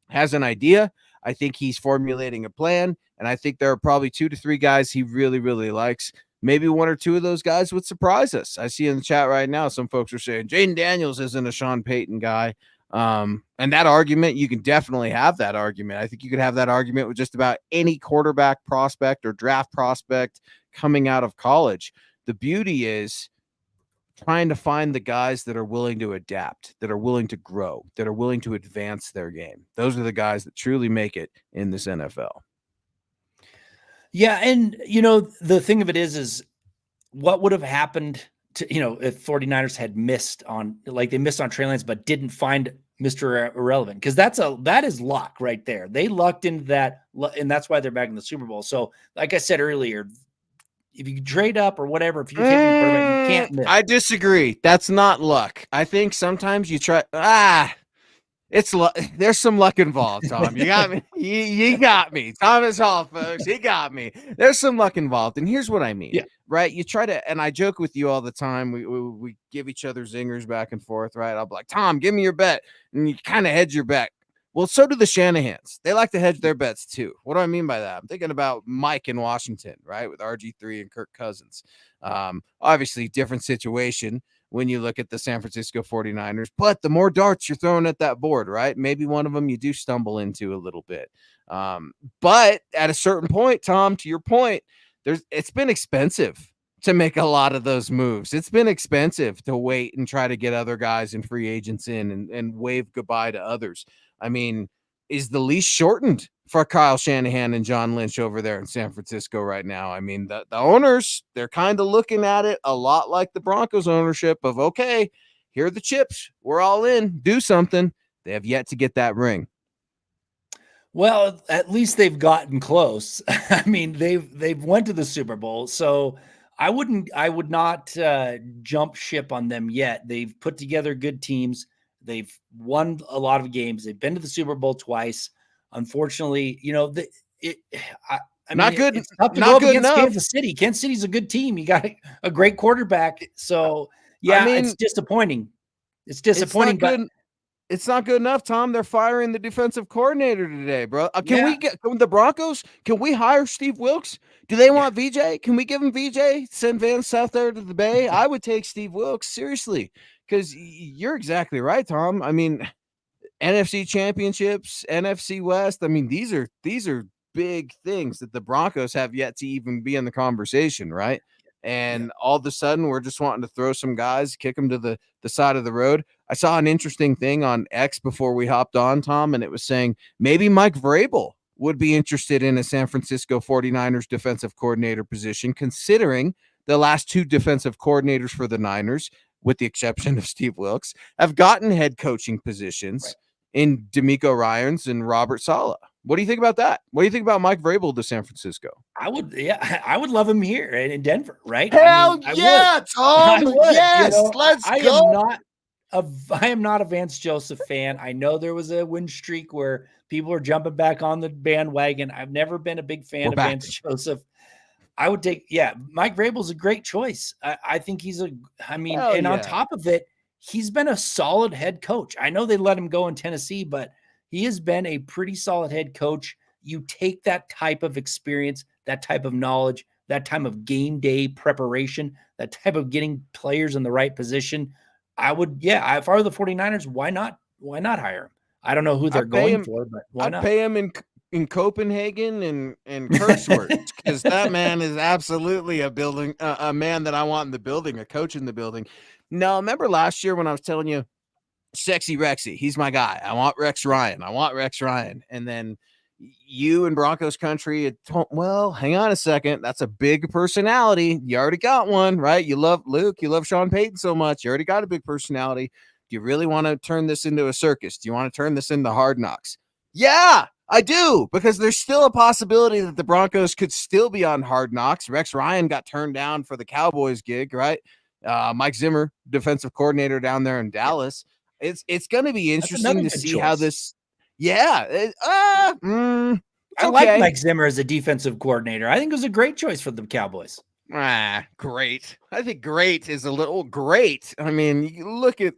[SPEAKER 1] has an idea. I think he's formulating a plan, and I think there are probably 2 to 3 guys he really, really likes. Maybe 1 or 2 of those guys would surprise us. I see in the chat right now, some folks are saying Jaden Daniels isn't a Sean Payton guy. And that argument, you can definitely have that argument. I think you could have that argument with just about any quarterback prospect or draft prospect coming out of college. The beauty is trying to find the guys that are willing to adapt, that are willing to grow, that are willing to advance their game. Those are the guys that truly make it in this NFL.
[SPEAKER 2] Yeah. And, the thing of it is what would have happened to, if 49ers had missed on Trey Lance, but didn't find Mr. Irrelevant, because that is luck right there. They lucked into that, and that's why they're back in the Super Bowl. So like I said earlier, if you trade up or whatever, if you're taking the quarterback, you can't miss.
[SPEAKER 1] I disagree. That's not luck. I think sometimes you try. There's some luck involved, Tom. You got me. You got me. Thomas Hall, folks. He got me. There's some luck involved. And here's what I mean.
[SPEAKER 2] Yeah.
[SPEAKER 1] Right? You try to, and I joke with you all the time. We give each other zingers back and forth, right? I'll be like, Tom, give me your bet. And you kind of hedge your bet. Well, so do the Shanahans. They like to hedge their bets too. What do I mean by that? I'm thinking about Mike in Washington, right? With RG3 and Kirk Cousins. Obviously, different situation when you look at the San Francisco 49ers, but the more darts you're throwing at that board, right? Maybe one of them you do stumble into a little bit. But at a certain point, Tom, to your point, it's been expensive to make a lot of those moves. It's been expensive to wait and try to get other guys and free agents in and wave goodbye to others. I mean, is the leash shortened for Kyle Shanahan and John Lynch over there in San Francisco right now? I mean, the owners, they're kind of looking at it a lot like the Broncos ownership of, okay, here are the chips. We're all in. Do something. They have yet to get that ring.
[SPEAKER 2] Well, at least they've gotten close. I mean, they've went to the Super Bowl, so I would not jump ship on them yet. They've put together good teams. They've won a lot of games. They've been to the Super Bowl twice. Unfortunately, I
[SPEAKER 1] not
[SPEAKER 2] mean,
[SPEAKER 1] good.
[SPEAKER 2] It's tough to
[SPEAKER 1] not
[SPEAKER 2] go up
[SPEAKER 1] good
[SPEAKER 2] against
[SPEAKER 1] enough.
[SPEAKER 2] Kansas City. Kansas City's a good team. You got a great quarterback. So yeah,
[SPEAKER 1] I mean,
[SPEAKER 2] it's disappointing. It's disappointing,
[SPEAKER 1] it's not good enough, Tom. They're firing the defensive coordinator today, bro. Can we get the Broncos? Can we hire Steve Wilks? Do they want VJ? Can we give him VJ? Send Van South there to the Bay? I would take Steve Wilks seriously, because you're exactly right, Tom. I mean, NFC championships, NFC West. I mean, these are big things that the Broncos have yet to even be in the conversation, right? And all of a sudden, we're just wanting to throw some guys, kick them to the side of the road. I saw an interesting thing on X before we hopped on, Tom, and it was saying maybe Mike Vrabel would be interested in a San Francisco 49ers defensive coordinator position, considering the last two defensive coordinators for the Niners, with the exception of Steve Wilks, have gotten head coaching positions in D'Amico Ryans and Robert Saleh. What do you think about that? What do you think about Mike Vrabel to San Francisco?
[SPEAKER 2] I would love him here in Denver, right?
[SPEAKER 1] Hell yeah, Tom! Yes, let's go.
[SPEAKER 2] I am not a Vance Joseph fan. I know there was a win streak where people are jumping back on the bandwagon. I've never been a big fan of Vance Joseph. I would take, Mike Vrabel's a great choice. I think on top of it, he's been a solid head coach. I know they let him go in Tennessee, but he has been a pretty solid head coach. You take that type of experience, that type of knowledge, that type of game day preparation, that type of getting players in the right position. I would, if I were the 49ers, why not hire him? I don't know who they're going for, but why not?
[SPEAKER 1] I'd pay him in Copenhagen and Kurtzworth, because that man is absolutely a man that I want in the building, a coach in the building. No, remember last year when I was telling you, Sexy Rexy, he's my guy. I want Rex Ryan. And then you in Broncos country had told, well, hang on a second. That's a big personality. You already got one, right? You love Luke. You love Sean Payton so much. You already got a big personality. Do you really want to turn this into a circus? Do you want to turn this into Hard Knocks? Yeah, I do, because there's still a possibility that the Broncos could still be on Hard Knocks. Rex Ryan got turned down for the Cowboys gig, right? Mike Zimmer, defensive coordinator down there in Dallas. It's going to be interesting to see how this. Yeah.
[SPEAKER 2] I like Mike Zimmer as a defensive coordinator. I think it was a great choice for the Cowboys.
[SPEAKER 1] Great. I think great is a little great. I mean, you look at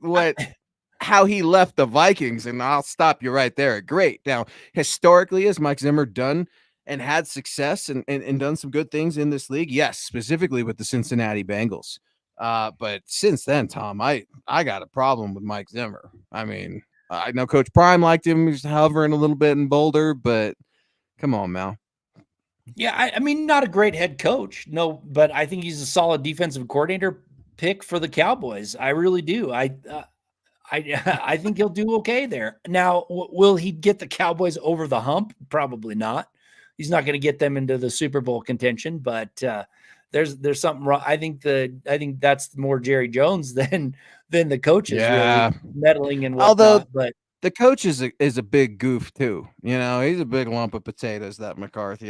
[SPEAKER 1] how he left the Vikings, and I'll stop you right there. Great. Now, historically, has Mike Zimmer done and had success and done some good things in this league? Yes, specifically with the Cincinnati Bengals. But since then, Tom, I got a problem with Mike Zimmer. I mean, I know Coach Prime liked him. He's hovering a little bit in Boulder, but come on, Mal.
[SPEAKER 2] Yeah, I mean, not a great head coach, no, but I think he's a solid defensive coordinator pick for the Cowboys. I really do. I think he'll do okay there. Now, will he get the Cowboys over the hump? Probably not. He's not going to get them into the Super Bowl contention, but there's something wrong. I think that's more Jerry Jones than the coaches really meddling and whatnot.
[SPEAKER 1] Although,
[SPEAKER 2] but
[SPEAKER 1] the coach is a big goof too. You know, he's a big lump of potatoes, that McCarthy.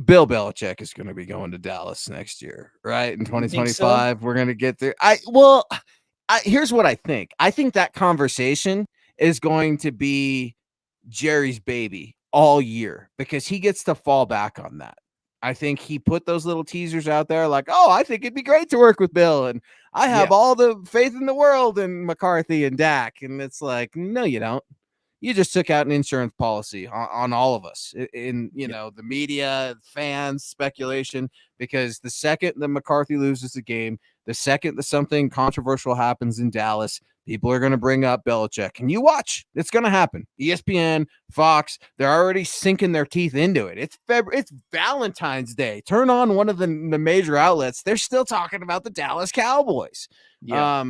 [SPEAKER 1] Bill Belichick is going to be going to Dallas next year, right? In 2025, we're going to get there. Here's what I think. I think that conversation is going to be Jerry's baby all year because he gets to fall back on that. I think he put those little teasers out there like, oh, I think it'd be great to work with Bill. And I have all the faith in the world in McCarthy and Dak. And it's like, no, you don't. You just took out an insurance policy on all of us in the media, fans, speculation, because the second that McCarthy loses the game, the second that something controversial happens in Dallas, people are going to bring up Belichick. And you watch, it's going to happen. ESPN, Fox, they're already sinking their teeth into it. It's Valentine's Day. Turn on one of the major outlets. They're still talking about the Dallas Cowboys. Yeah.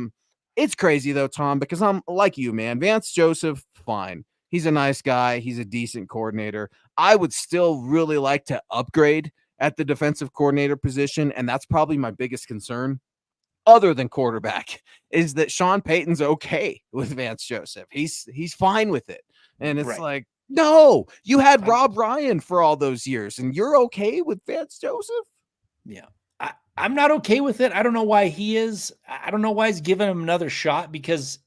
[SPEAKER 1] It's crazy, though, Tom, because I'm like you, man. Vance Joseph, fine. He's a nice guy. He's a decent coordinator. I would still really like to upgrade at the defensive coordinator position, and that's probably my biggest concern, other than quarterback, is that Sean Payton's okay with Vance Joseph. He's fine with it. And it's like, no, you had Rob Ryan for all those years, and you're okay with Vance Joseph?
[SPEAKER 2] Yeah. I'm not okay with it. I don't know why he is. I don't know why he's giving him another shot, because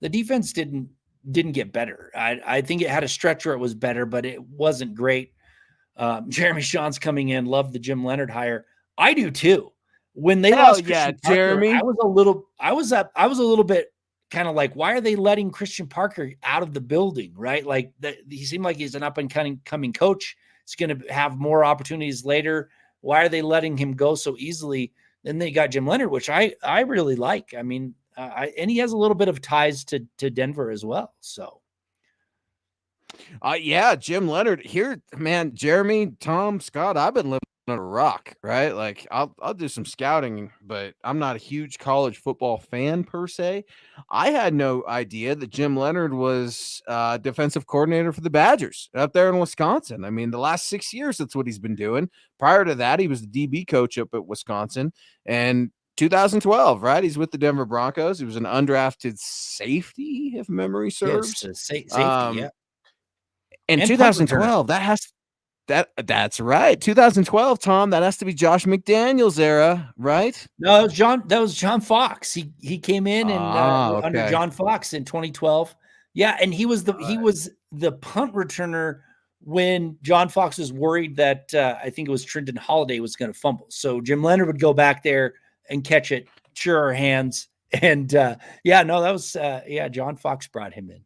[SPEAKER 2] the defense didn't get better. I think it had a stretch where it was better, but it wasn't great. Jeremy Shawn's coming in. Love the Jim Leonard hire. I do too. When they lost Christian Parker, Jeremy, I was a little bit kind of like, why are they letting Christian Parker out of the building? Right? Like he seemed like he's an up and coming coach. He's going to have more opportunities later. Why are they letting him go so easily? Then they got Jim Leonard, which I really like. I mean, and he has a little bit of ties to Denver as well. So,
[SPEAKER 1] yeah, Jim Leonard here, man. Jeremy, Tom, Scott, I've been living on a rock, right? Like I'll do some scouting, but I'm not a huge college football fan per se. I had no idea that Jim Leonard was defensive coordinator for the Badgers up there in Wisconsin. I mean, the last 6 years, that's what he's been doing. Prior to that, he was the DB coach up at Wisconsin, and 2012, right? He's with the Denver Broncos. He was an undrafted safety, if memory serves.
[SPEAKER 2] Yes, safety, yeah.
[SPEAKER 1] In 2012, that's right. 2012, Tom, that has to be Josh McDaniels era, right?
[SPEAKER 2] No, that was John Fox. He came in and under John Fox in 2012. Yeah, and he was the punt returner when John Fox was worried that I think it was Trenton Holiday was going to fumble. So Jim Leonard would go back there and catch it, sure hands. And that was John Fox brought him in.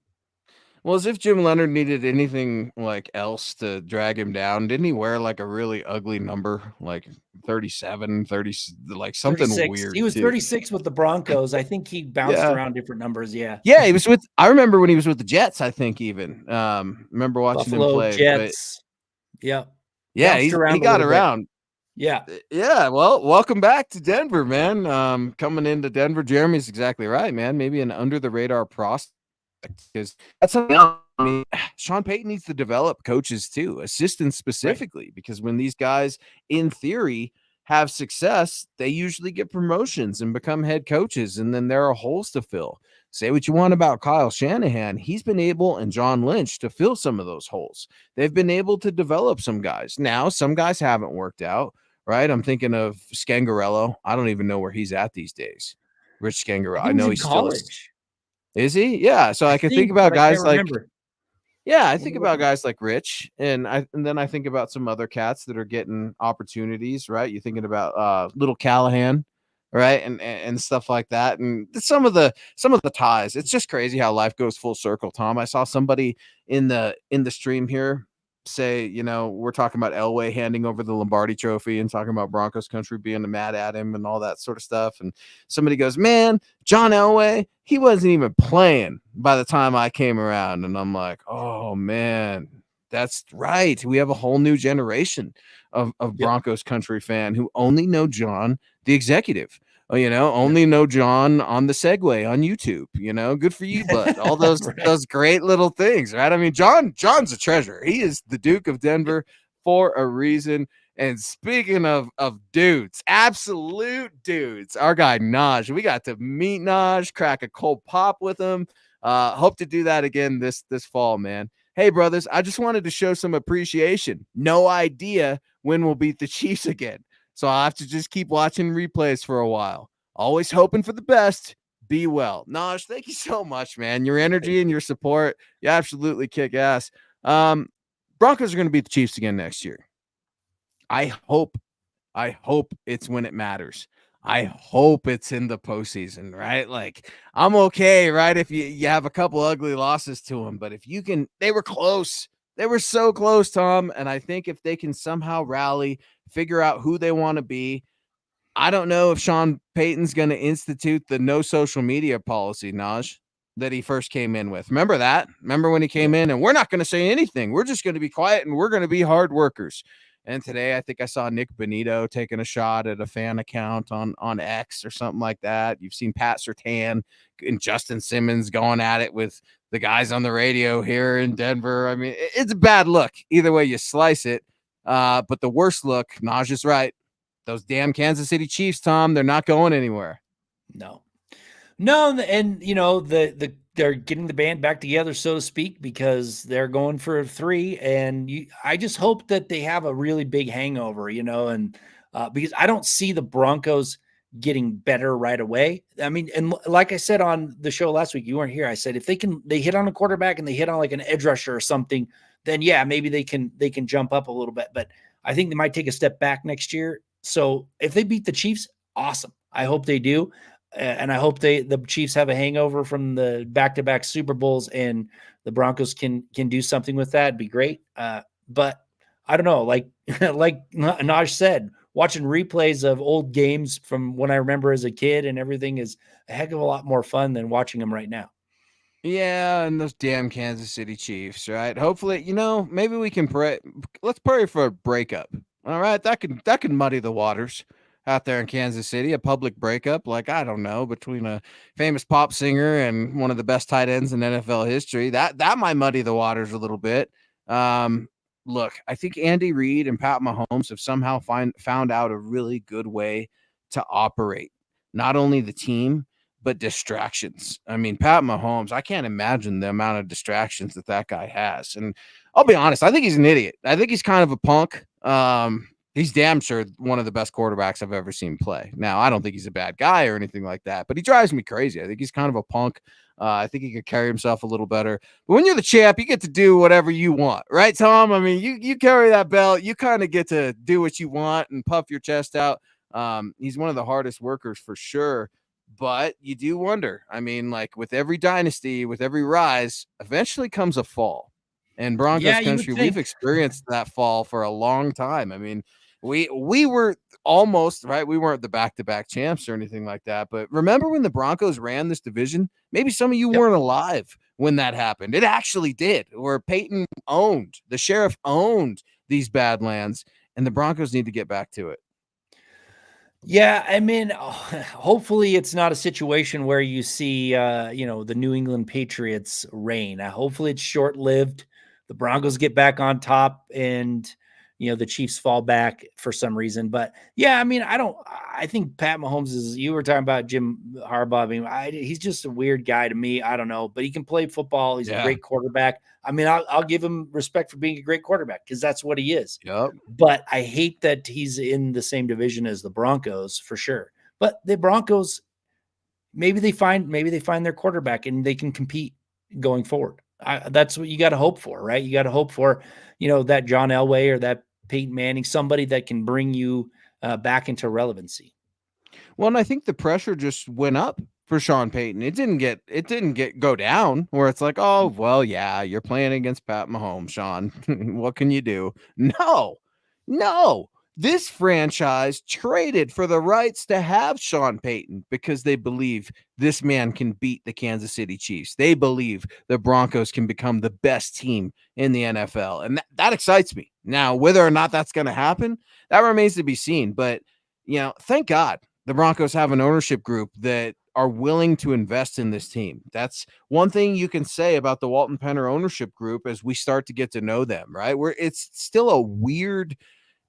[SPEAKER 1] Well, as if Jim Leonard needed anything like else to drag him down. Didn't he wear like a really ugly number, like 37, 30, like something
[SPEAKER 2] 36.
[SPEAKER 1] weird?
[SPEAKER 2] He was 36 with the Broncos. I think he bounced around different numbers. Yeah.
[SPEAKER 1] Yeah. He was I remember when he was with the Jets, I think even, remember watching
[SPEAKER 2] Buffalo
[SPEAKER 1] him play.
[SPEAKER 2] Jets.
[SPEAKER 1] Yeah. He got around.
[SPEAKER 2] Yeah.
[SPEAKER 1] Yeah. Well, welcome back to Denver, man. Coming into Denver, Jeremy's exactly right, man. Maybe an under the radar prospect, because that's something else. I mean, Sean Payton needs to develop coaches too, assistants specifically, because when these guys in theory have success, they usually get promotions and become head coaches, and then there are holes to fill. Say what you want about Kyle Shanahan. He's been able, and John Lynch, to fill some of those holes. They've been able to develop some guys. Now, some guys haven't worked out, right? I'm thinking of Scangarello. I don't even know where he's at these days. Rich Scangarello. I know he's
[SPEAKER 2] college.
[SPEAKER 1] Is he? Yeah. So I can think about guys like, I think about guys like Rich, and then I think about some other cats that are getting opportunities, right? You're thinking about little Callahan, right? And stuff like that. And some of the ties. It's just crazy how life goes full circle, Tom. I saw somebody in the stream here say, we're talking about Elway handing over the Lombardi trophy and talking about Broncos country being mad at him and all that sort of stuff. And somebody goes, man, John Elway, he wasn't even playing by the time I came around. And I'm like, oh man, that's right. We have a whole new generation of Broncos country fan who only know John, the executive. Only know John on the Segway on YouTube, good for you, bud. All those those great little things, right? I mean, John's a treasure. He is the Duke of Denver for a reason. And speaking of dudes, absolute dudes, our guy Naj, we got to meet Naj, crack a cold pop with him. Hope to do that again this fall, man. Hey, brothers, I just wanted to show some appreciation. No idea when we'll beat the Chiefs again, so I'll have to just keep watching replays for a while. Always hoping for the best. Be well. Naj, thank you so much, man. Your energy and your support, you absolutely kick ass. Broncos are going to beat the Chiefs again next year. I hope it's when it matters. I hope it's in the postseason, right? Like, I'm okay, right? If you have a couple ugly losses to them, but if you can, they were close. They were so close, Tom. And I think if they can somehow rally, figure out who they want to be. I don't know if Sean Payton's going to institute the no social media policy, Naj, that he first came in with. Remember that? Remember when he came in and we're not going to say anything. We're just going to be quiet and we're going to be hard workers. And today I think I saw Nick Benito taking a shot at a fan account on X or something like that. You've seen Pat Surtain and Justin Simmons going at it with the guys on the radio here in Denver. I mean, it's a bad look either way you slice it. But the worst look, Naj is right. Those damn Kansas City Chiefs, Tom, they're not going anywhere.
[SPEAKER 2] No, and they're getting the band back together, so to speak, because they're going for 3. And I just hope that they have a really big hangover, and because I don't see the Broncos getting better right away. I mean, and like I said on the show last week, you weren't here. I said if they hit on a quarterback and they hit on like an edge rusher or something, then yeah, maybe they can jump up a little bit. But I think they might take a step back next year. So if they beat the Chiefs, awesome. I hope they do. And I hope the Chiefs have a hangover from the back-to-back Super Bowls and the Broncos can do something with that. It'd be great. But I don't know, like Naj said, watching replays of old games from when I remember as a kid and everything is a heck of a lot more fun than watching them right now.
[SPEAKER 1] Yeah, and those damn Kansas City Chiefs, right? Hopefully, maybe we can pray. Let's pray for a breakup. All right, that can muddy the waters out there in Kansas City, a public breakup, like, I don't know, between a famous pop singer and one of the best tight ends in NFL history. That might muddy the waters a little bit. Look, I think Andy Reid and Pat Mahomes have somehow found out a really good way to operate not only the team, but distractions. I mean, Pat Mahomes, I can't imagine the amount of distractions that guy has. And I'll be honest, I think he's an idiot. I think he's kind of a punk. He's damn sure one of the best quarterbacks I've ever seen play. Now, I don't think he's a bad guy or anything like that, but he drives me crazy. I think he's kind of a punk. I think he could carry himself a little better. But when you're the champ, you get to do whatever you want, right, Tom? I mean, you carry that belt. You kind of get to do what you want and puff your chest out. He's one of the hardest workers for sure. But you do wonder. I mean, like with every dynasty, with every rise, eventually comes a fall. And Broncos country, we've experienced that fall for a long time. I mean, we were almost, right? We weren't the back-to-back champs or anything like that. But remember when the Broncos ran this division? Maybe some of you weren't alive when that happened. It actually did, where Payton the sheriff owned these Badlands, and the Broncos need to get back to it.
[SPEAKER 2] Yeah, I mean, hopefully it's not a situation where you see, the New England Patriots reign. Hopefully it's short-lived. The Broncos get back on top and, the Chiefs fall back for some reason. But yeah, I mean, I think Pat Mahomes you were talking about Jim Harbaugh. I mean, he's just a weird guy to me. I don't know, but he can play football. He's a great quarterback. I mean, I'll give him respect for being a great quarterback because that's what he is.
[SPEAKER 1] Yep.
[SPEAKER 2] But I hate that he's in the same division as the Broncos for sure. But the Broncos, maybe they find their quarterback and they can compete going forward. That's what you got to hope for, right? You got to hope for, that John Elway or that Peyton Manning, somebody that can bring you back into relevancy.
[SPEAKER 1] Well, and I think the pressure just went up for Sean Payton. It didn't go down where it's like, oh, well, yeah, you're playing against Pat Mahomes, Sean. What can you do? No. This franchise traded for the rights to have Sean Payton because they believe this man can beat the Kansas City Chiefs. They believe the Broncos can become the best team in the NFL. And that excites me. Now, whether or not that's going to happen, that remains to be seen. But, thank God the Broncos have an ownership group that are willing to invest in this team. That's one thing you can say about the Walton Penner ownership group as we start to get to know them, right? Where it's still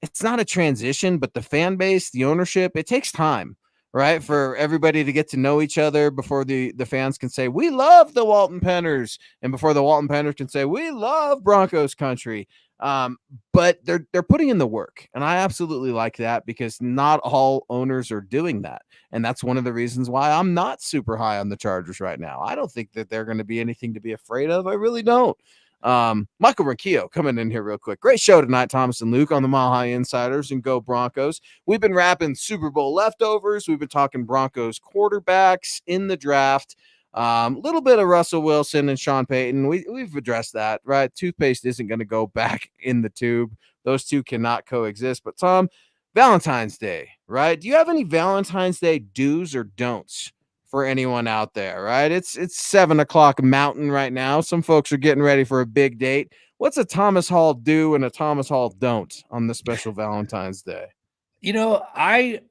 [SPEAKER 1] it's not a transition, but the fan base, the ownership, it takes time, right? For everybody to get to know each other before the fans can say, we love the Walton Penners. And before the Walton Penners can say, we love Broncos country. But they're putting in the work. And I absolutely like that because not all owners are doing that. And that's one of the reasons why I'm not super high on the Chargers right now. I don't think that they're going to be anything to be afraid of. I really don't. Michael Rinquillo coming in here real quick. Great show tonight, Thomas and Luke on the Mile High Insiders and Go Broncos. We've been wrapping Super Bowl leftovers. We've been talking Broncos quarterbacks in the draft. Little bit of Russell Wilson and Sean Payton. We've addressed that, right? Toothpaste isn't going to go back in the tube. Those two cannot coexist. But Tom, Valentine's Day, right? Do you have any Valentine's Day do's or don'ts for anyone out there, right? It's 7:00 Mountain right now. Some folks are getting ready for a big date. What's a Thomas Hall do and a Thomas Hall don't on this special Valentine's Day?
[SPEAKER 2] I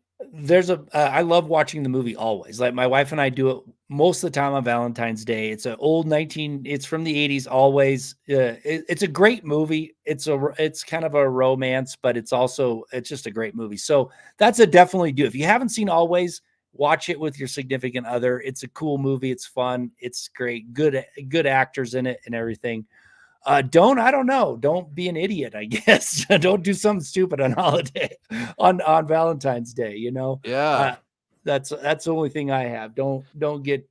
[SPEAKER 2] love watching the movie Always. Like my wife and I do it most of the time on Valentine's Day. It's it's from the 80s. Always. It's a great movie. It's kind of a romance, but it's just a great movie. So that's a definitely do. If you haven't seen Always, watch it with your significant other. It's a cool movie. It's fun. It's great. Good actors in it and everything. I don't know. Don't be an idiot, I guess. Don't do something stupid on holiday on Valentine's Day,
[SPEAKER 1] Yeah.
[SPEAKER 2] That's the only thing I have. Don't get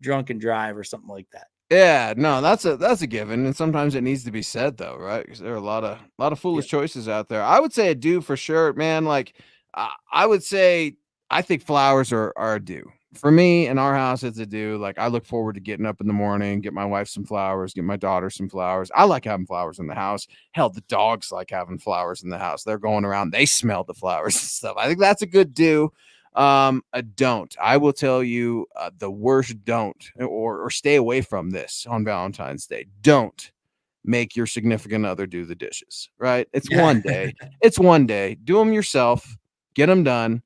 [SPEAKER 2] drunk and drive or something like that.
[SPEAKER 1] Yeah, no, that's a given, and sometimes it needs to be said though, right? Because there are a lot of foolish choices out there. I would say a do for sure, man. Like I would say I think flowers are a do. For me in our house, it's a do. Like I look forward to getting up in the morning, get my wife some flowers, get my daughter some flowers. I like having flowers in the house. Hell, the dogs like having flowers in the house. They're going around, they smell the flowers and stuff. I think that's a good do. A don't. I will tell you the worst don't or stay away from this on Valentine's Day. Don't make your significant other do the dishes, right? It's one day. It's one day. Do them yourself. Get them done.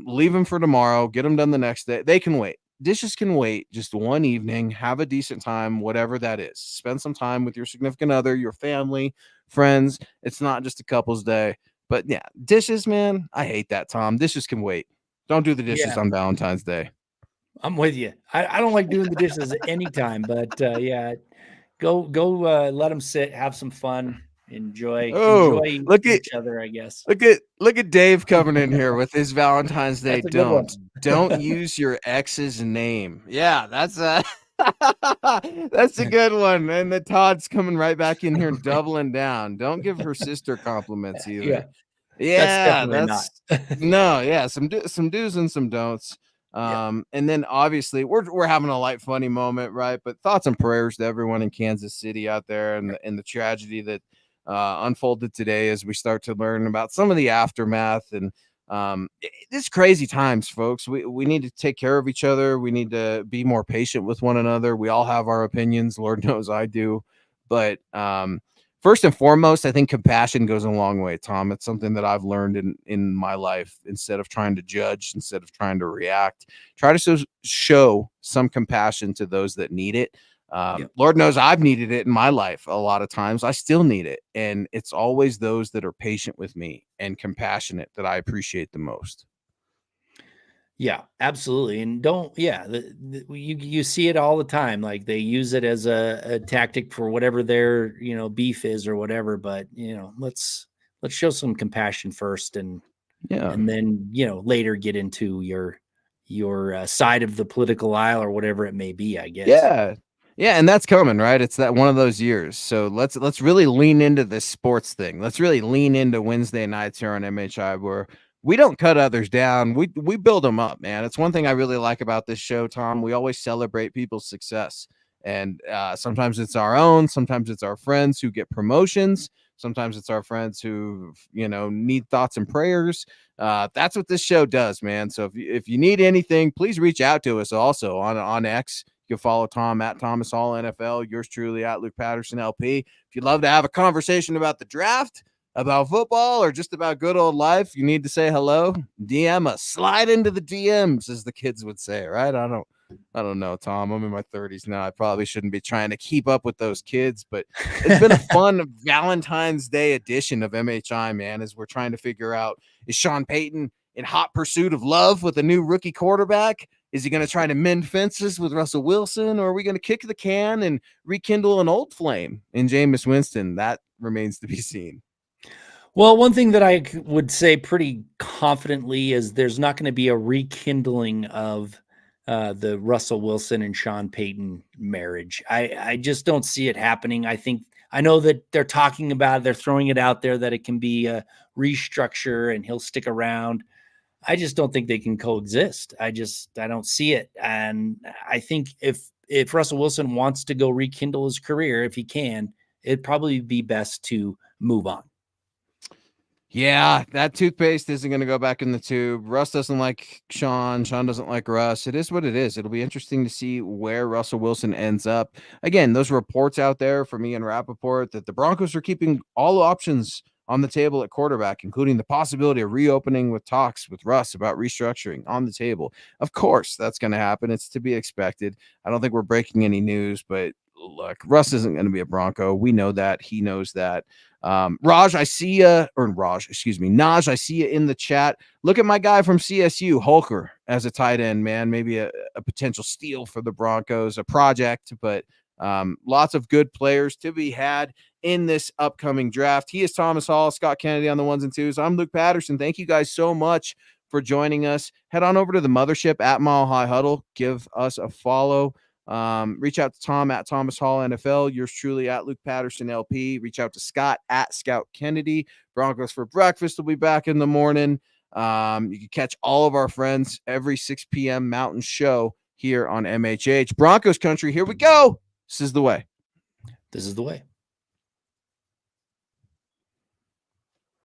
[SPEAKER 1] Leave them for tomorrow. Get them done the next day. They can wait. Dishes can wait just one evening. Have a decent time, whatever that is. Spend some time with your significant other, your family, friends. It's not just a couple's day. But yeah, dishes, man, I hate that, Tom. Dishes can wait. Don't do the dishes on Valentine's Day.
[SPEAKER 2] I'm with you. I don't like doing the dishes at any time, but go let them sit, have some fun, enjoy each other, I guess.
[SPEAKER 1] Look at Dave coming in here with his Valentine's Day don't use your ex's name. Yeah, that's that's a good one. And the Todd's coming right back in here doubling down. Don't give her sister compliments either. Yeah, that's no, yeah, some do's and some don'ts. And then obviously we're having a light, funny moment, right? But thoughts and prayers to everyone in Kansas City out there and the tragedy that unfolded today as we start to learn about some of the aftermath. And it's crazy times, folks. We need to take care of each other. We need to be more patient with one another. We all have our opinions. Lord knows I do. But first and foremost, I think compassion goes a long way, Tom. It's something that I've learned in my life. Instead of trying to judge, instead of trying to react, try to show some compassion to those that need it. Lord knows I've needed it in my life a lot of times. I still need it. And it's always those that are patient with me and compassionate that I appreciate the most.
[SPEAKER 2] Yeah, absolutely. And you see it all the time. Like they use it as a tactic for whatever their, beef is or whatever. But, let's show some compassion first and then, later get into your side of the political aisle or whatever it may be, I guess.
[SPEAKER 1] Yeah. Yeah, and that's coming, right? It's that one of those years. So let's really lean into this sports thing. Let's really lean into Wednesday nights here on MHI where we don't cut others down. We build them up, man. It's one thing I really like about this show, Tom. We always celebrate people's success. And sometimes it's our own, sometimes it's our friends who get promotions, sometimes it's our friends who, need thoughts and prayers. That's what this show does, man. So if you need anything, please reach out to us also on X. You can follow Tom at Thomas Hall NFL, yours truly at Luke Patterson LP. If you'd love to have a conversation about the draft, about football, or just about good old life, you need to say hello, DM us, slide into the DMs, as the kids would say, right? I don't know, Tom. I'm in my 30s now. I probably shouldn't be trying to keep up with those kids, but it's been a fun Valentine's Day edition of MHI, man, as we're trying to figure out, is Sean Payton in hot pursuit of love with a new rookie quarterback? Is he going to try to mend fences with Russell Wilson, or are we going to kick the can and rekindle an old flame in Jameis Winston? That remains to be seen.
[SPEAKER 2] Well, one thing that I would say pretty confidently is there's not going to be a rekindling of the Russell Wilson and Sean Payton marriage. I just don't see it happening. I know that they're talking about it, they're throwing it out there that it can be a restructure and he'll stick around. I just don't think they can coexist. I don't see it. And I think if Russell Wilson wants to go rekindle his career, if he can, it'd probably be best to move on.
[SPEAKER 1] Yeah, that toothpaste isn't going to go back in the tube. Russ doesn't like Sean. Sean doesn't like Russ. It is what it is. It'll be interesting to see where Russell Wilson ends up. Again, those reports out there for me and Rappaport that the Broncos are keeping all options on the table at quarterback, including the possibility of reopening with talks with Russ about restructuring on the table. Of course, that's going to happen. It's to be expected. I don't think we're breaking any news, but look, Russ isn't going to be a Bronco. We know that. He knows that. Naj, I see you in the chat. Look at my guy from CSU, Holker, as a tight end, man. Maybe a potential steal for the Broncos, a project, but lots of good players to be had in this upcoming draft. He is Thomas Hall, Scott Kennedy on the 1s and 2s. I'm Luke Patterson. Thank you guys so much for joining us. Head on over to the mothership at Mile High Huddle. Give us a follow. Reach out to Tom at Thomas Hall NFL. Yours truly at Luke Patterson LP. Reach out to Scott at Scout Kennedy. Broncos for Breakfast will be back in the morning. You can catch all of our friends every 6 p.m. Mountain show here on MHH. Broncos country, here we go. This is the way.
[SPEAKER 2] This is the way.